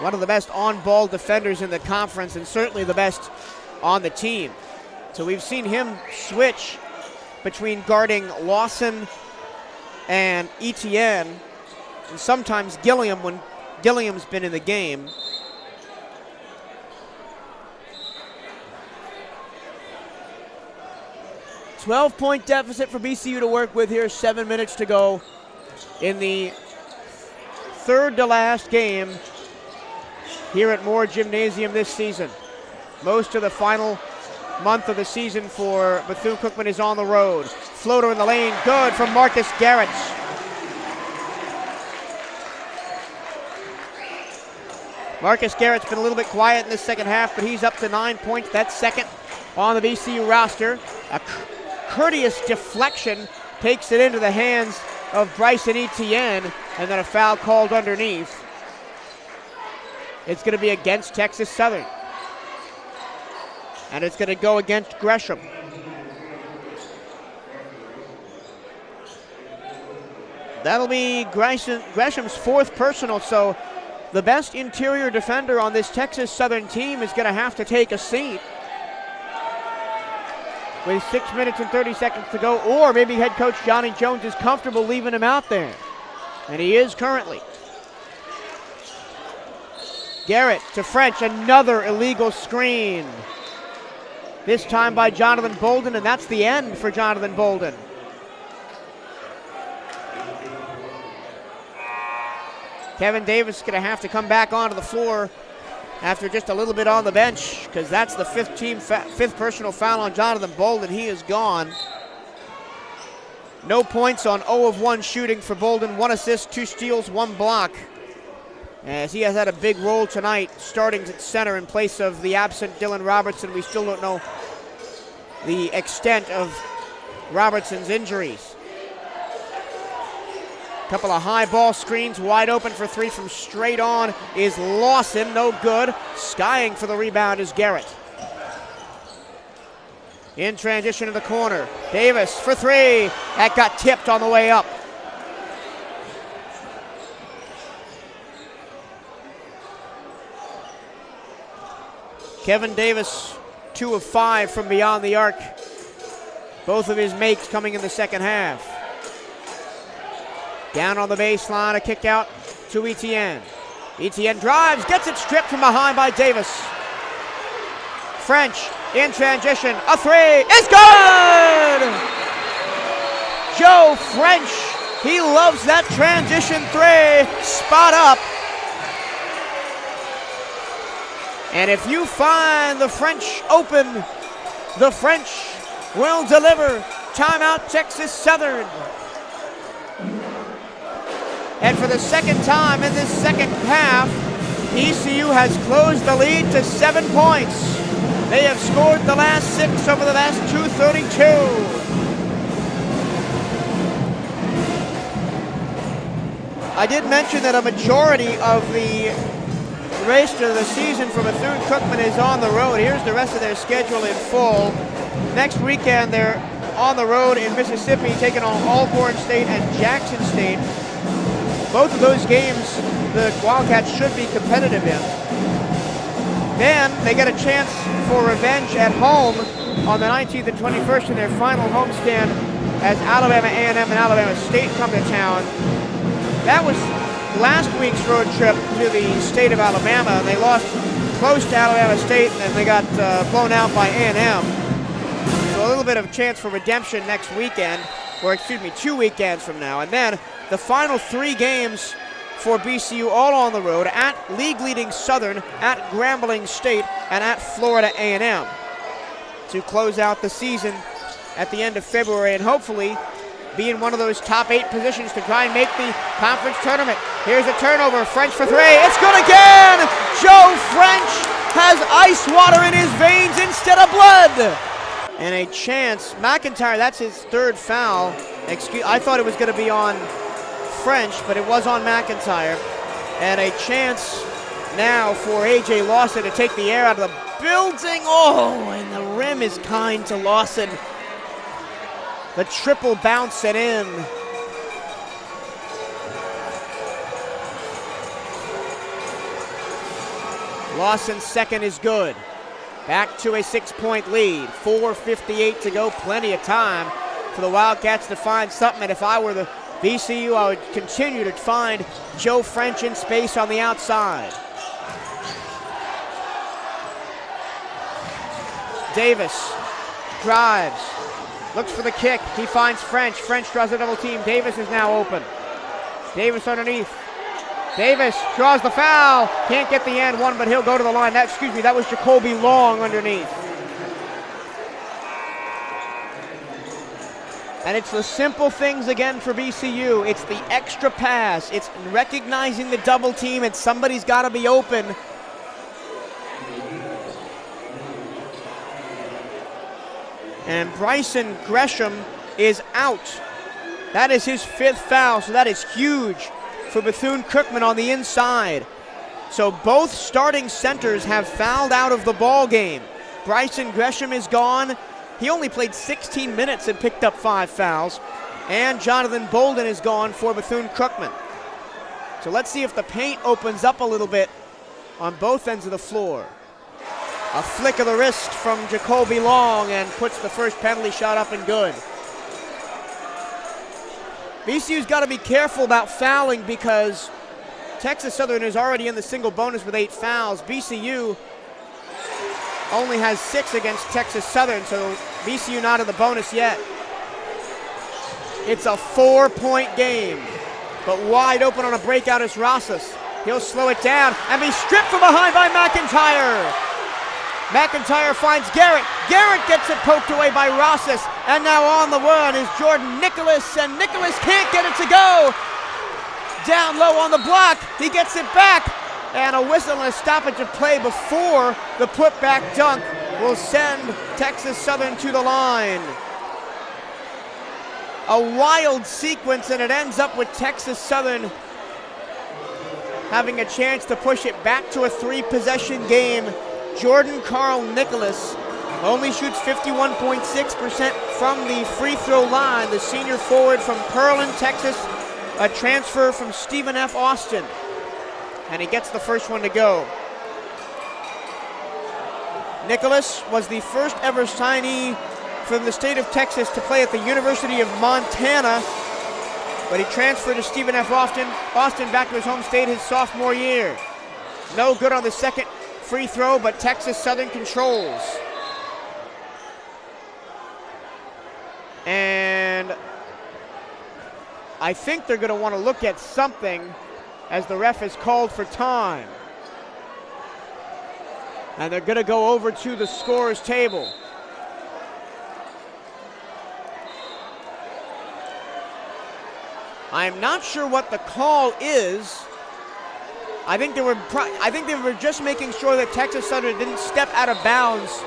[SPEAKER 1] one of the best on-ball defenders in the conference and certainly the best on the team. So we've seen him switch between guarding Lawson and Etienne, and sometimes Gillingham when Gillingham's been in the game. $12-point deficit for BCU to work with here, 7 minutes to go in the third to last game here at Moore Gymnasium this season. Most of the final month of the season for Bethune-Cookman is on the road. Floater in the lane, good from Marcus Garrett. Marcus Garrett's been a little bit quiet in the second half, but he's up to 9 points. That's second on the BCU roster. A courteous deflection takes it into the hands of Bryson Etienne, and then a foul called underneath. It's going to be against Texas Southern. And it's going to go against Gresham. That'll be Gresham's fourth personal, so the best interior defender on this Texas Southern team is going to have to take a seat with 6 minutes and 30 seconds to go, or maybe head coach Johnny Jones is comfortable leaving him out there. And he is currently. Garrett to French, another illegal screen. This time by Jonathan Bolden, and that's the end for Jonathan Bolden. Kevin Davis is going to have to come back onto the floor after just a little bit on the bench, because that's the fifth personal foul on Jonathan Bolden. He is gone. No points on 0 of 1 shooting for Bolden. 1 assist, 2 steals, 1 block, as he has had a big role tonight, starting at center in place of the absent Dylan Robertson. We still don't know the extent of Robertson's injuries. Couple of high ball screens, wide open for three from straight on is Lawson, no good. Skying for the rebound is Garrett. In transition to the corner, Davis for three. That got tipped on the way up. Kevin Davis, 2 of 5 from beyond the arc. Both of his makes coming in the second half. Down on the baseline, a kick out to Etienne. Etienne drives, gets it stripped from behind by Davis. French in transition, a three, is good! Joe French, he loves that transition three, spot up. And if you find the French open, the French will deliver. Timeout, Texas Southern. And for the second time in this second half, ECU has closed the lead to 7 points. They have scored the last 6 over the last 2:32. I did mention that a majority of the rest of the season for Bethune-Cookman is on the road. Here's the rest of their schedule in full. Next weekend, they're on the road in Mississippi, taking on Alcorn State and Jackson State. Both of those games the Wildcats should be competitive in. Then they get a chance for revenge at home on the 19th and 21st in their final homestand as Alabama A&M and Alabama State come to town. That was last week's road trip to the state of Alabama, and they lost close to Alabama State, and they got blown out by A&M. So a little bit of a chance for redemption next weekend, or excuse me, 2 weekends from now. And then the final 3 games for BCU all on the road, at league-leading Southern, at Grambling State, and at Florida A&M to close out the season at the end of February and hopefully be in one of those top 8 positions to try and make the conference tournament. Here's a turnover, French for 3, it's good again! Joe French has ice water in his veins instead of blood! And a chance, McIntyre, that's his 3rd foul. I thought it was going to be on French, but it was on McIntyre. And a chance now for A.J. Lawson to take the air out of the building. Oh, and the rim is kind to Lawson. The triple bounce it in. Lawson's second is good. Back to a 6-point lead. 4:58 to go. Plenty of time for the Wildcats to find something. And if I were the BCU, I would continue to find Joe French in space on the outside. Davis drives, looks for the kick. He finds French. French draws a double team. Davis is now open. Davis underneath. Davis draws the foul. Can't get the and one, but he'll go to the line. That was Jacoby Long underneath. And it's the simple things again for BCU. It's the extra pass. It's recognizing the double team, and somebody's got to be open. And Bryson Gresham is out. That is his 5th foul, so that is huge for Bethune-Cookman on the inside. So both starting centers have fouled out of the ball game. Bryson Gresham is gone. He only played 16 minutes and picked up 5 fouls. And Jonathan Bolden is gone for Bethune-Cookman. So let's see if the paint opens up a little bit on both ends of the floor. A flick of the wrist from Jacoby Long and puts the first penalty shot up and good. BCU's got to be careful about fouling because Texas Southern is already in the single bonus with 8 fouls. BCU only has 6 against Texas Southern, so BCU not in the bonus yet. It's a 4-point game, but wide open on a breakout is Rosas. He'll slow it down and be stripped from behind by McIntyre. McIntyre finds Garrett. Garrett gets it poked away by Rosas, and now on the run is Jordan Nicholas, and Nicholas can't get it to go. Down low on the block, he gets it back. And a whistle and a stoppage of play before the putback dunk will send Texas Southern to the line. A wild sequence, and it ends up with Texas Southern having a chance to push it back to a 3-possession game. Jordan Carl Nicholas only shoots 51.6% from the free throw line. The senior forward from Pearland, Texas, a transfer from Stephen F. Austin. And he gets the first one to go. Nicholas was the first ever signee from the state of Texas to play at the University of Montana, but he transferred to Stephen F. Austin back to his home state his sophomore year. No good on the second free throw, but Texas Southern controls. And I think they're going to want to look at something as the ref is called for time. And they're going to go over to the scorer's table. I'm not sure what the call is. I think they were just making sure that Texas Southern didn't step out of bounds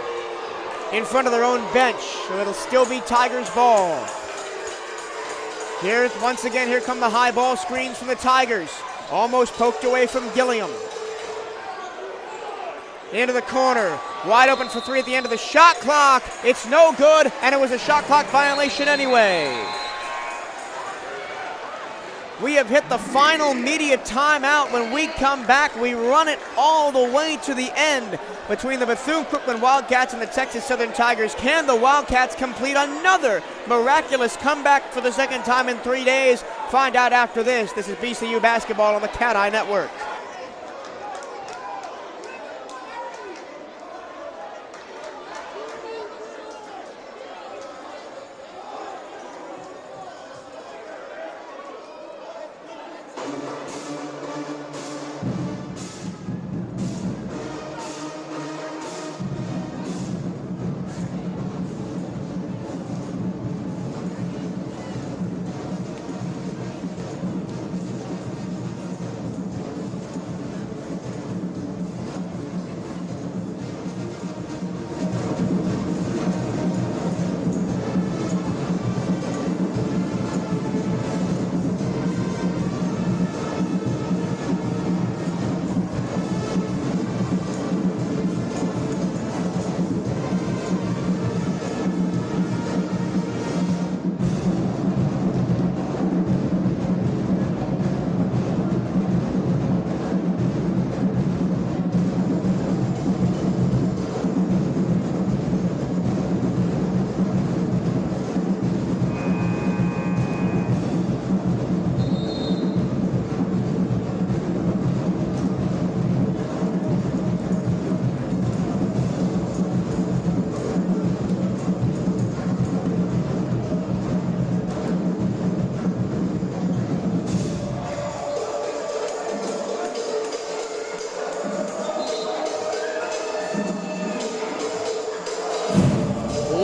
[SPEAKER 1] in front of their own bench, so it'll still be Tigers ball. Once again, here come the high ball screens from the Tigers. Almost poked away from Gillingham. Into the corner. Wide open for 3 at the end of the shot clock. It's no good, and it was a shot clock violation anyway. We have hit the final media timeout. When we come back, we run it all the way to the end between the Bethune-Cookman Wildcats and the Texas Southern Tigers. Can the Wildcats complete another miraculous comeback for the second time in 3 days? Find out after this. This is BCU Basketball on the Cat Eye Network.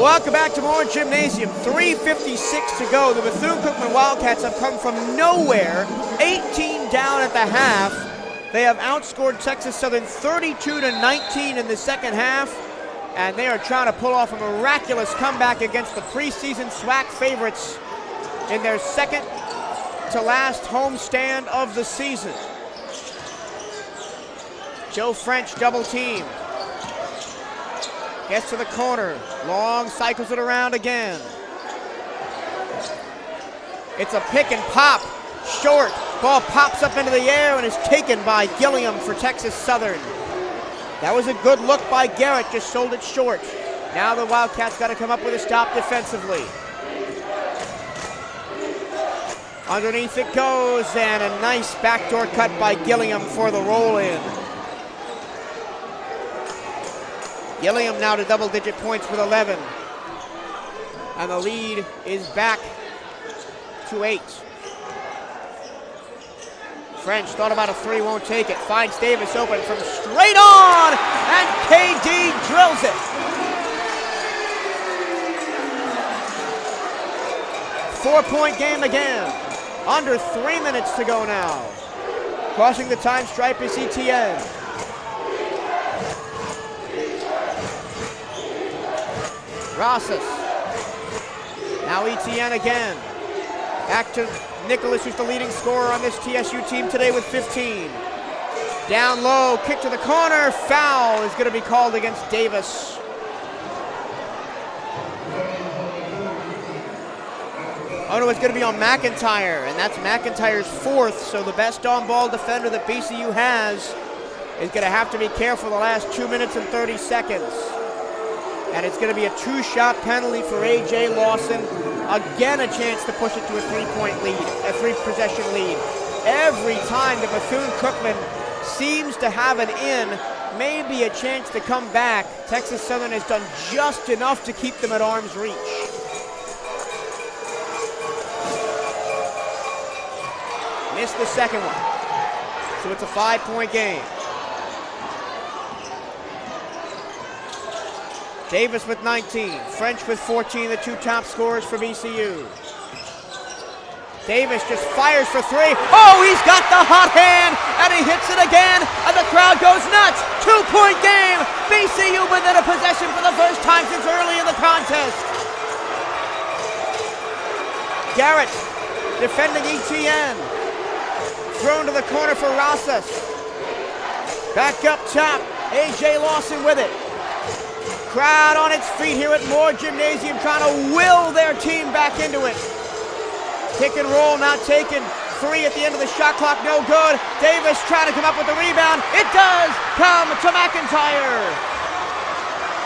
[SPEAKER 1] Welcome back to Moore Gymnasium. 3:56 to go. The Bethune-Cookman Wildcats have come from nowhere, 18 down at the half. They have outscored Texas Southern 32-19 in the second half, and they are trying to pull off a miraculous comeback against the preseason SWAC favorites in their second to last homestand of the season. Joe French double team. Gets to the corner. Long cycles it around again. It's a pick and pop. Short. Ball pops up into the air and is taken by Gillingham for Texas Southern. That was a good look by Garrett. Just sold it short. Now the Wildcats got to come up with a stop defensively. Underneath it goes, and a nice backdoor cut by Gillingham for the roll-in. Gillingham now to double-digit points with 11. And the lead is back to 8. French thought about a three, won't take it. Finds Davis open from straight on, and KD drills it. 4-point game again. Under 3 minutes to go now. Crossing the time stripe is ETN. Rosas. Now ETN again. Back to Nicholas, who's the leading scorer on this TSU team today with 15. Down low, kick to the corner. Foul is going to be called against Davis. Oh no, it's going to be on McIntyre, and that's McIntyre's fourth, so the best on-ball defender that BCU has is going to have to be careful the last 2 minutes and 30 seconds. And it's going to be a 2-shot penalty for A.J. Lawson. Again, a chance to push it to a 3-point lead, a 3-possession lead. Every time the Bethune-Cookman seems to have an in, maybe a chance to come back, Texas Southern has done just enough to keep them at arm's reach. Missed the second one. So it's a 5-point game. Davis with 19, French with 14, the two top scorers for BCU. Davis just fires for three. Oh, he's got the hot hand, and he hits it again, and the crowd goes nuts. 2-point game. BCU within a possession for the first time since early in the contest. Garrett defending ETN. Thrown to the corner for Rosas. Back up top, A.J. Lawson with it. Crowd on its feet here at Moore Gymnasium trying to will their team back into it. Kick and roll not taken. 3 at the end of the shot clock, no good. Davis trying to come up with the rebound. It does come to McIntyre.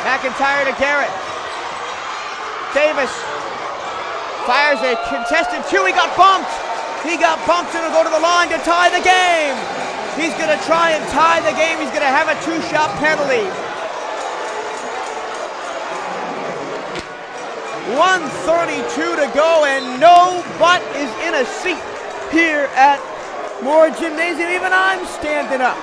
[SPEAKER 1] McIntyre to Garrett. Davis fires a contested 2. He got bumped. He got bumped and will go to the line to tie the game. He's going to try and tie the game. He's going to have a 2-shot penalty. 1:32 to go, and no butt is in a seat here at Moore Gymnasium. Even I'm standing up.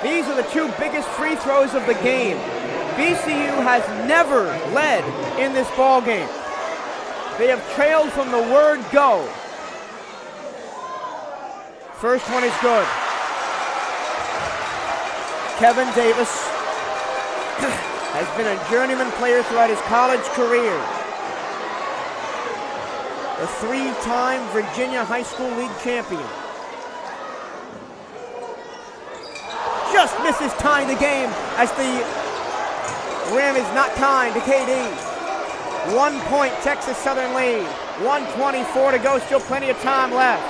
[SPEAKER 1] These are the 2 biggest free throws of the game. BCU has never led in this ball game. They have trailed from the word go. First one is good. Kevin Davis has been a journeyman player throughout his college career. A 3-time Virginia High School League champion. Just misses tying the game as the rim is not kind to KD. 1 point Texas Southern lead. 1:24 to go, still plenty of time left.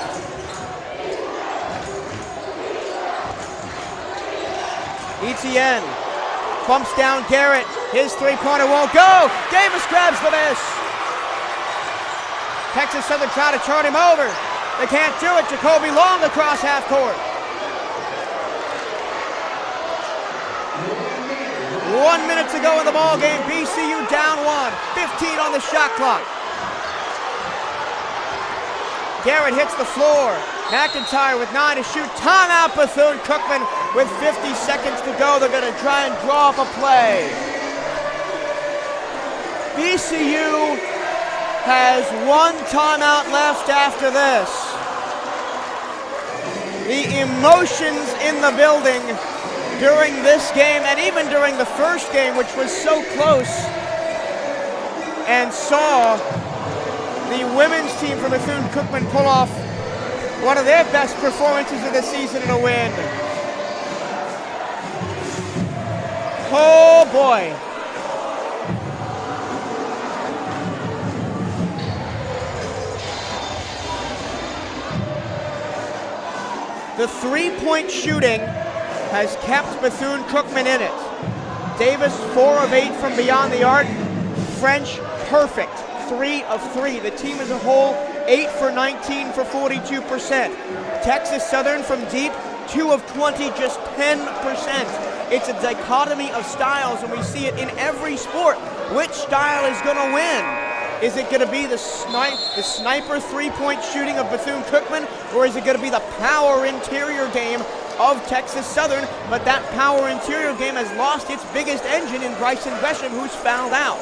[SPEAKER 1] ETN bumps down Garrett. His 3-pointer won't go. Davis grabs the miss. Texas Southern trying to turn him over. They can't do it. Jacoby Long across half court. 1 minute to go in the ball game. BCU down 1. 15 on the shot clock. Garrett hits the floor. McIntyre with 9 to shoot. Timeout, Bethune-Cookman. With 50 seconds to go, they're going to try and draw up a play. BCU has one timeout left after this. The emotions in the building during this game, and even during the first game, which was so close, and saw the women's team from Bethune-Cookman pull off one of their best performances of the season in a win. Oh boy. The three-point shooting has kept Bethune-Cookman in it. Davis, 4 of 8 from beyond the arc. French, perfect, 3 of 3. The team as a whole, 8 for 19 for 42%. Texas Southern from deep, 2 of 20, just 10%. It's a dichotomy of styles, and we see it in every sport. Which style is going to win? Is it going to be the sniper three-point shooting of Bethune-Cookman, or is it going to be the power interior game of Texas Southern? But that power interior game has lost its biggest engine in Bryson Gresham, who's fouled out.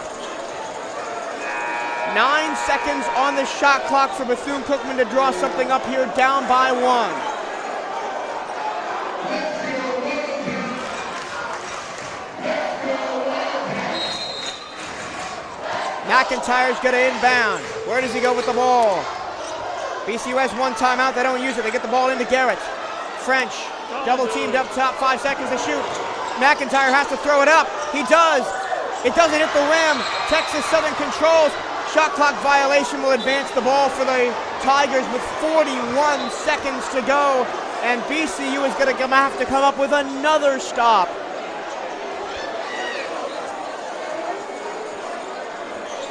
[SPEAKER 1] 9 seconds on the shot clock for Bethune-Cookman to draw something up here, down by 1. McIntyre's going to inbound. Where does he go with the ball? BCU has one timeout. They don't use it. They get the ball into Garrett. French, double teamed up top, 5 seconds to shoot. McIntyre has to throw it up. He does. It doesn't hit the rim. Texas Southern controls. Shot clock violation will advance the ball for the Tigers with 41 seconds to go. And BCU is going to have to come up with another stop.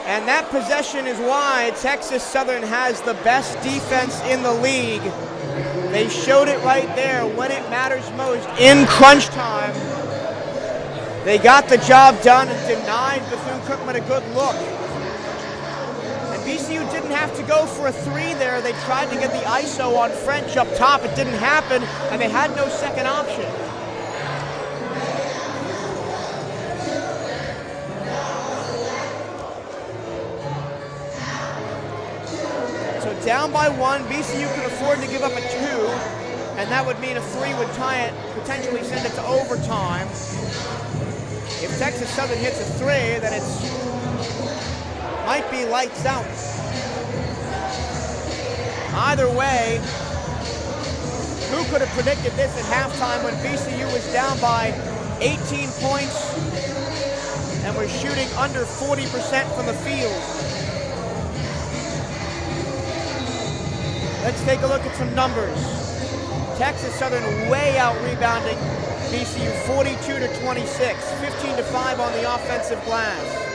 [SPEAKER 1] And that possession is why Texas Southern has the best defense in the league. They showed it right there when it matters most in crunch time. They got the job done and denied Bethune-Cookman a good look. And BCU didn't have to go for a 3 there. They tried to get the ISO on French up top. It didn't happen, and they had no second option. Down by 1, BCU could afford to give up a 2, and that would mean a 3 would tie it, potentially send it to overtime. If Texas Southern hits a 3, then it might be lights out. Either way, who could have predicted this at halftime when BCU was down by 18 points and was shooting under 40% from the field? Let's take a look at some numbers. Texas Southern way out rebounding BCU 42-26, 15-5 on the offensive glass.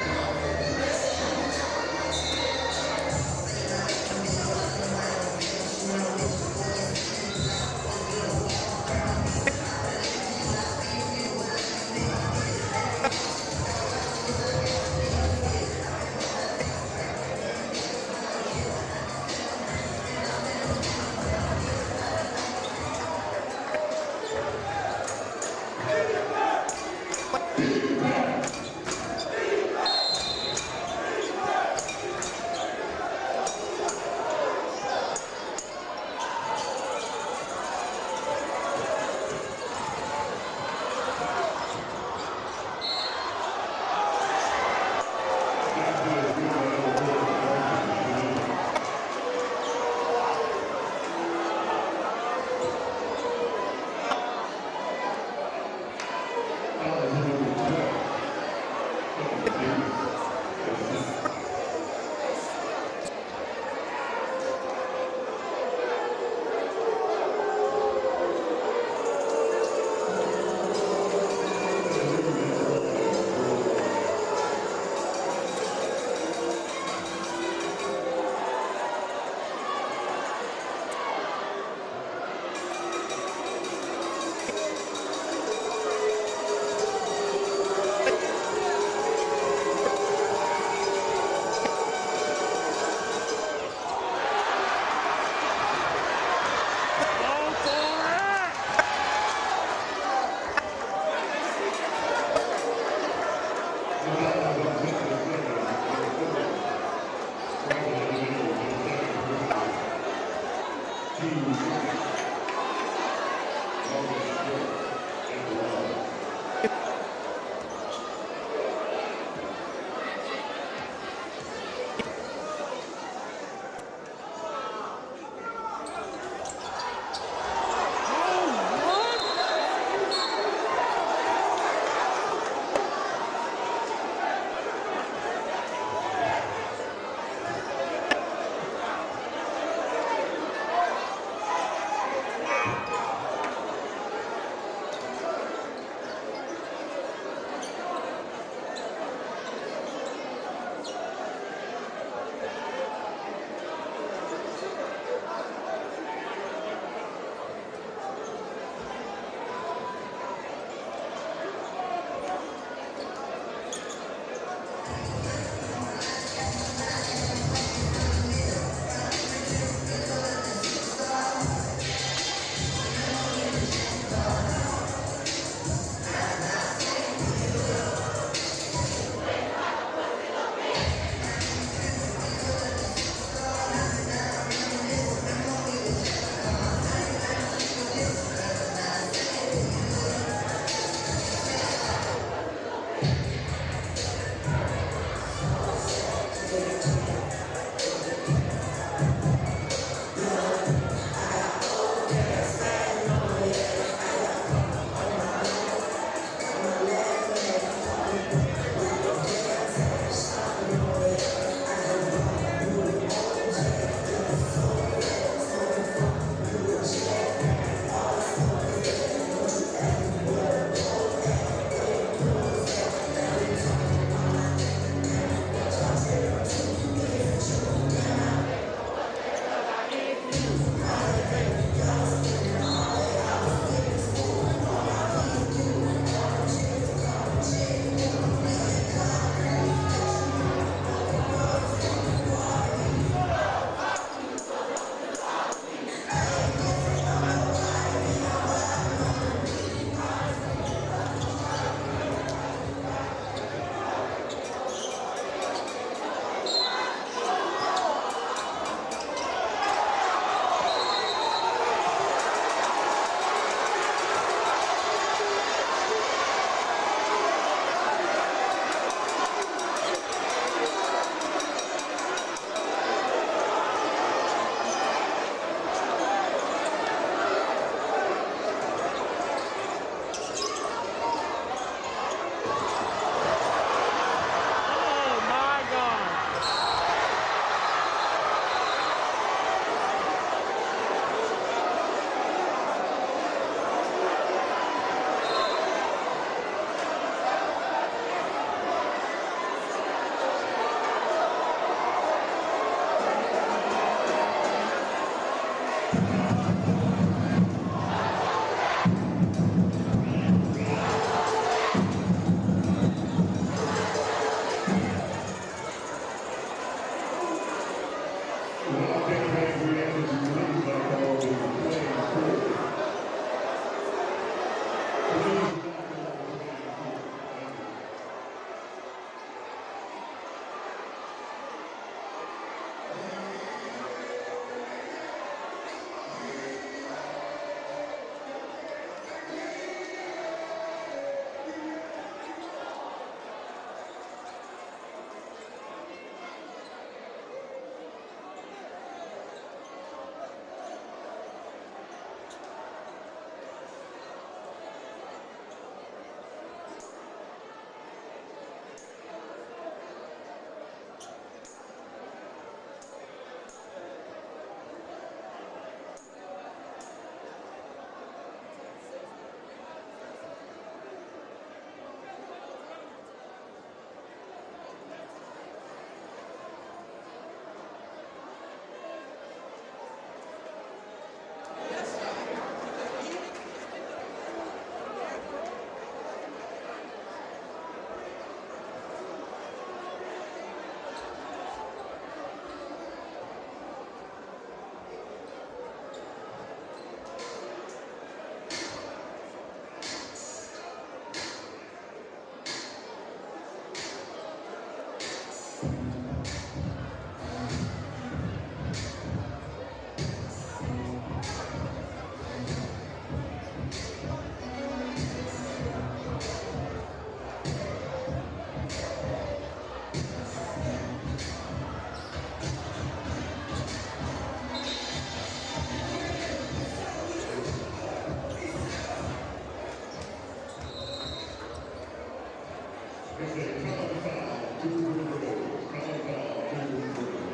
[SPEAKER 2] It's a common foul to the road. Common foul to the road.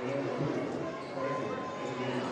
[SPEAKER 2] Number 2, striker in the game.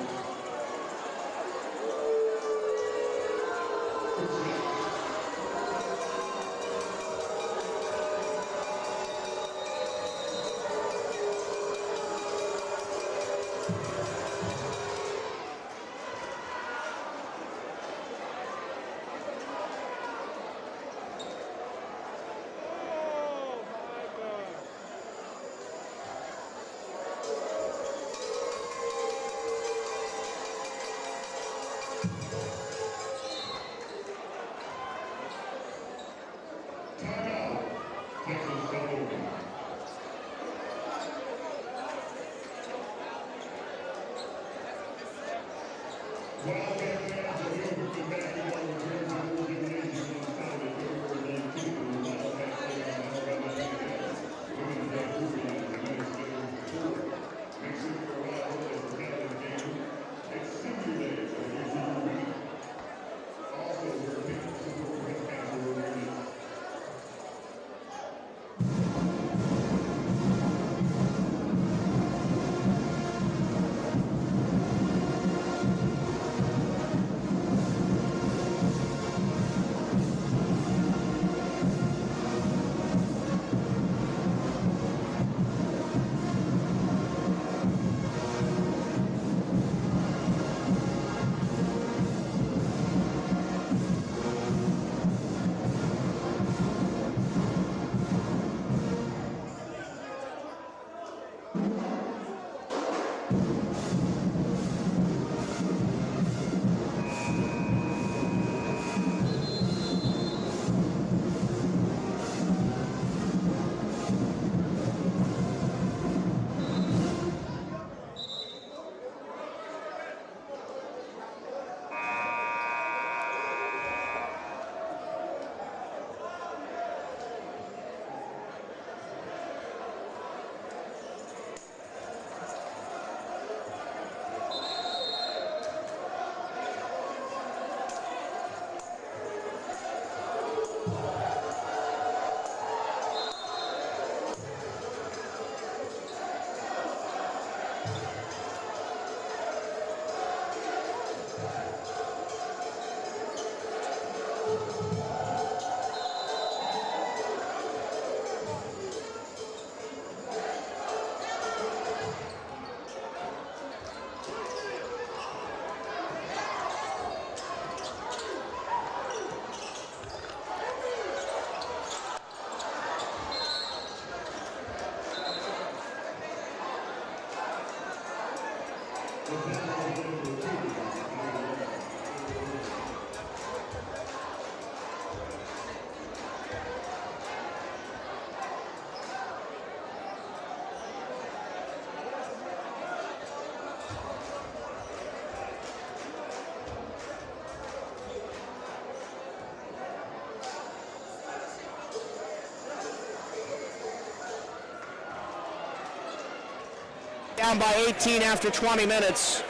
[SPEAKER 1] Down by 18 after 20 minutes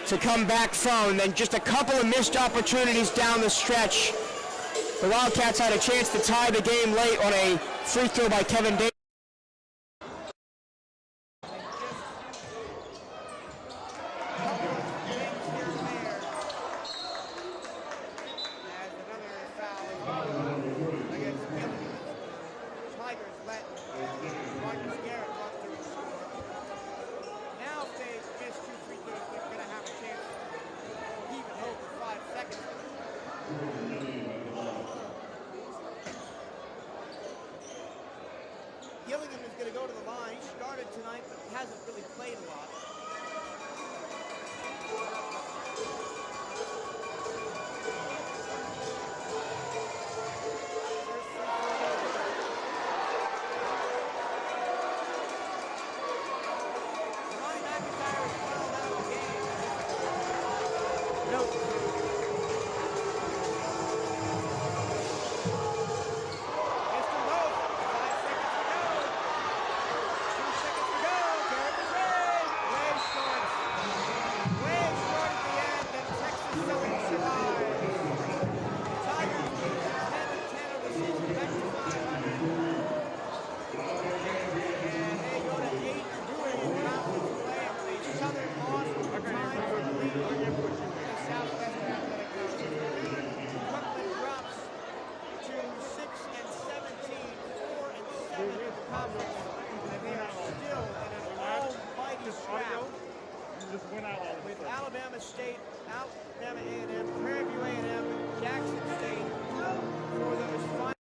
[SPEAKER 1] to come back from, and then just a couple of missed opportunities down the stretch. The Wildcats had a chance to tie the game late on a free throw by Kevin Davis. Gillingham is going to go to the line. He started tonight, but hasn't really played a lot. Ryan McIntyre is fouled out of the game. Nope. Way short conference, and they are still in an almighty scrap with Alabama State, Alabama A&M, Prairie View A&M, Jackson State for those final.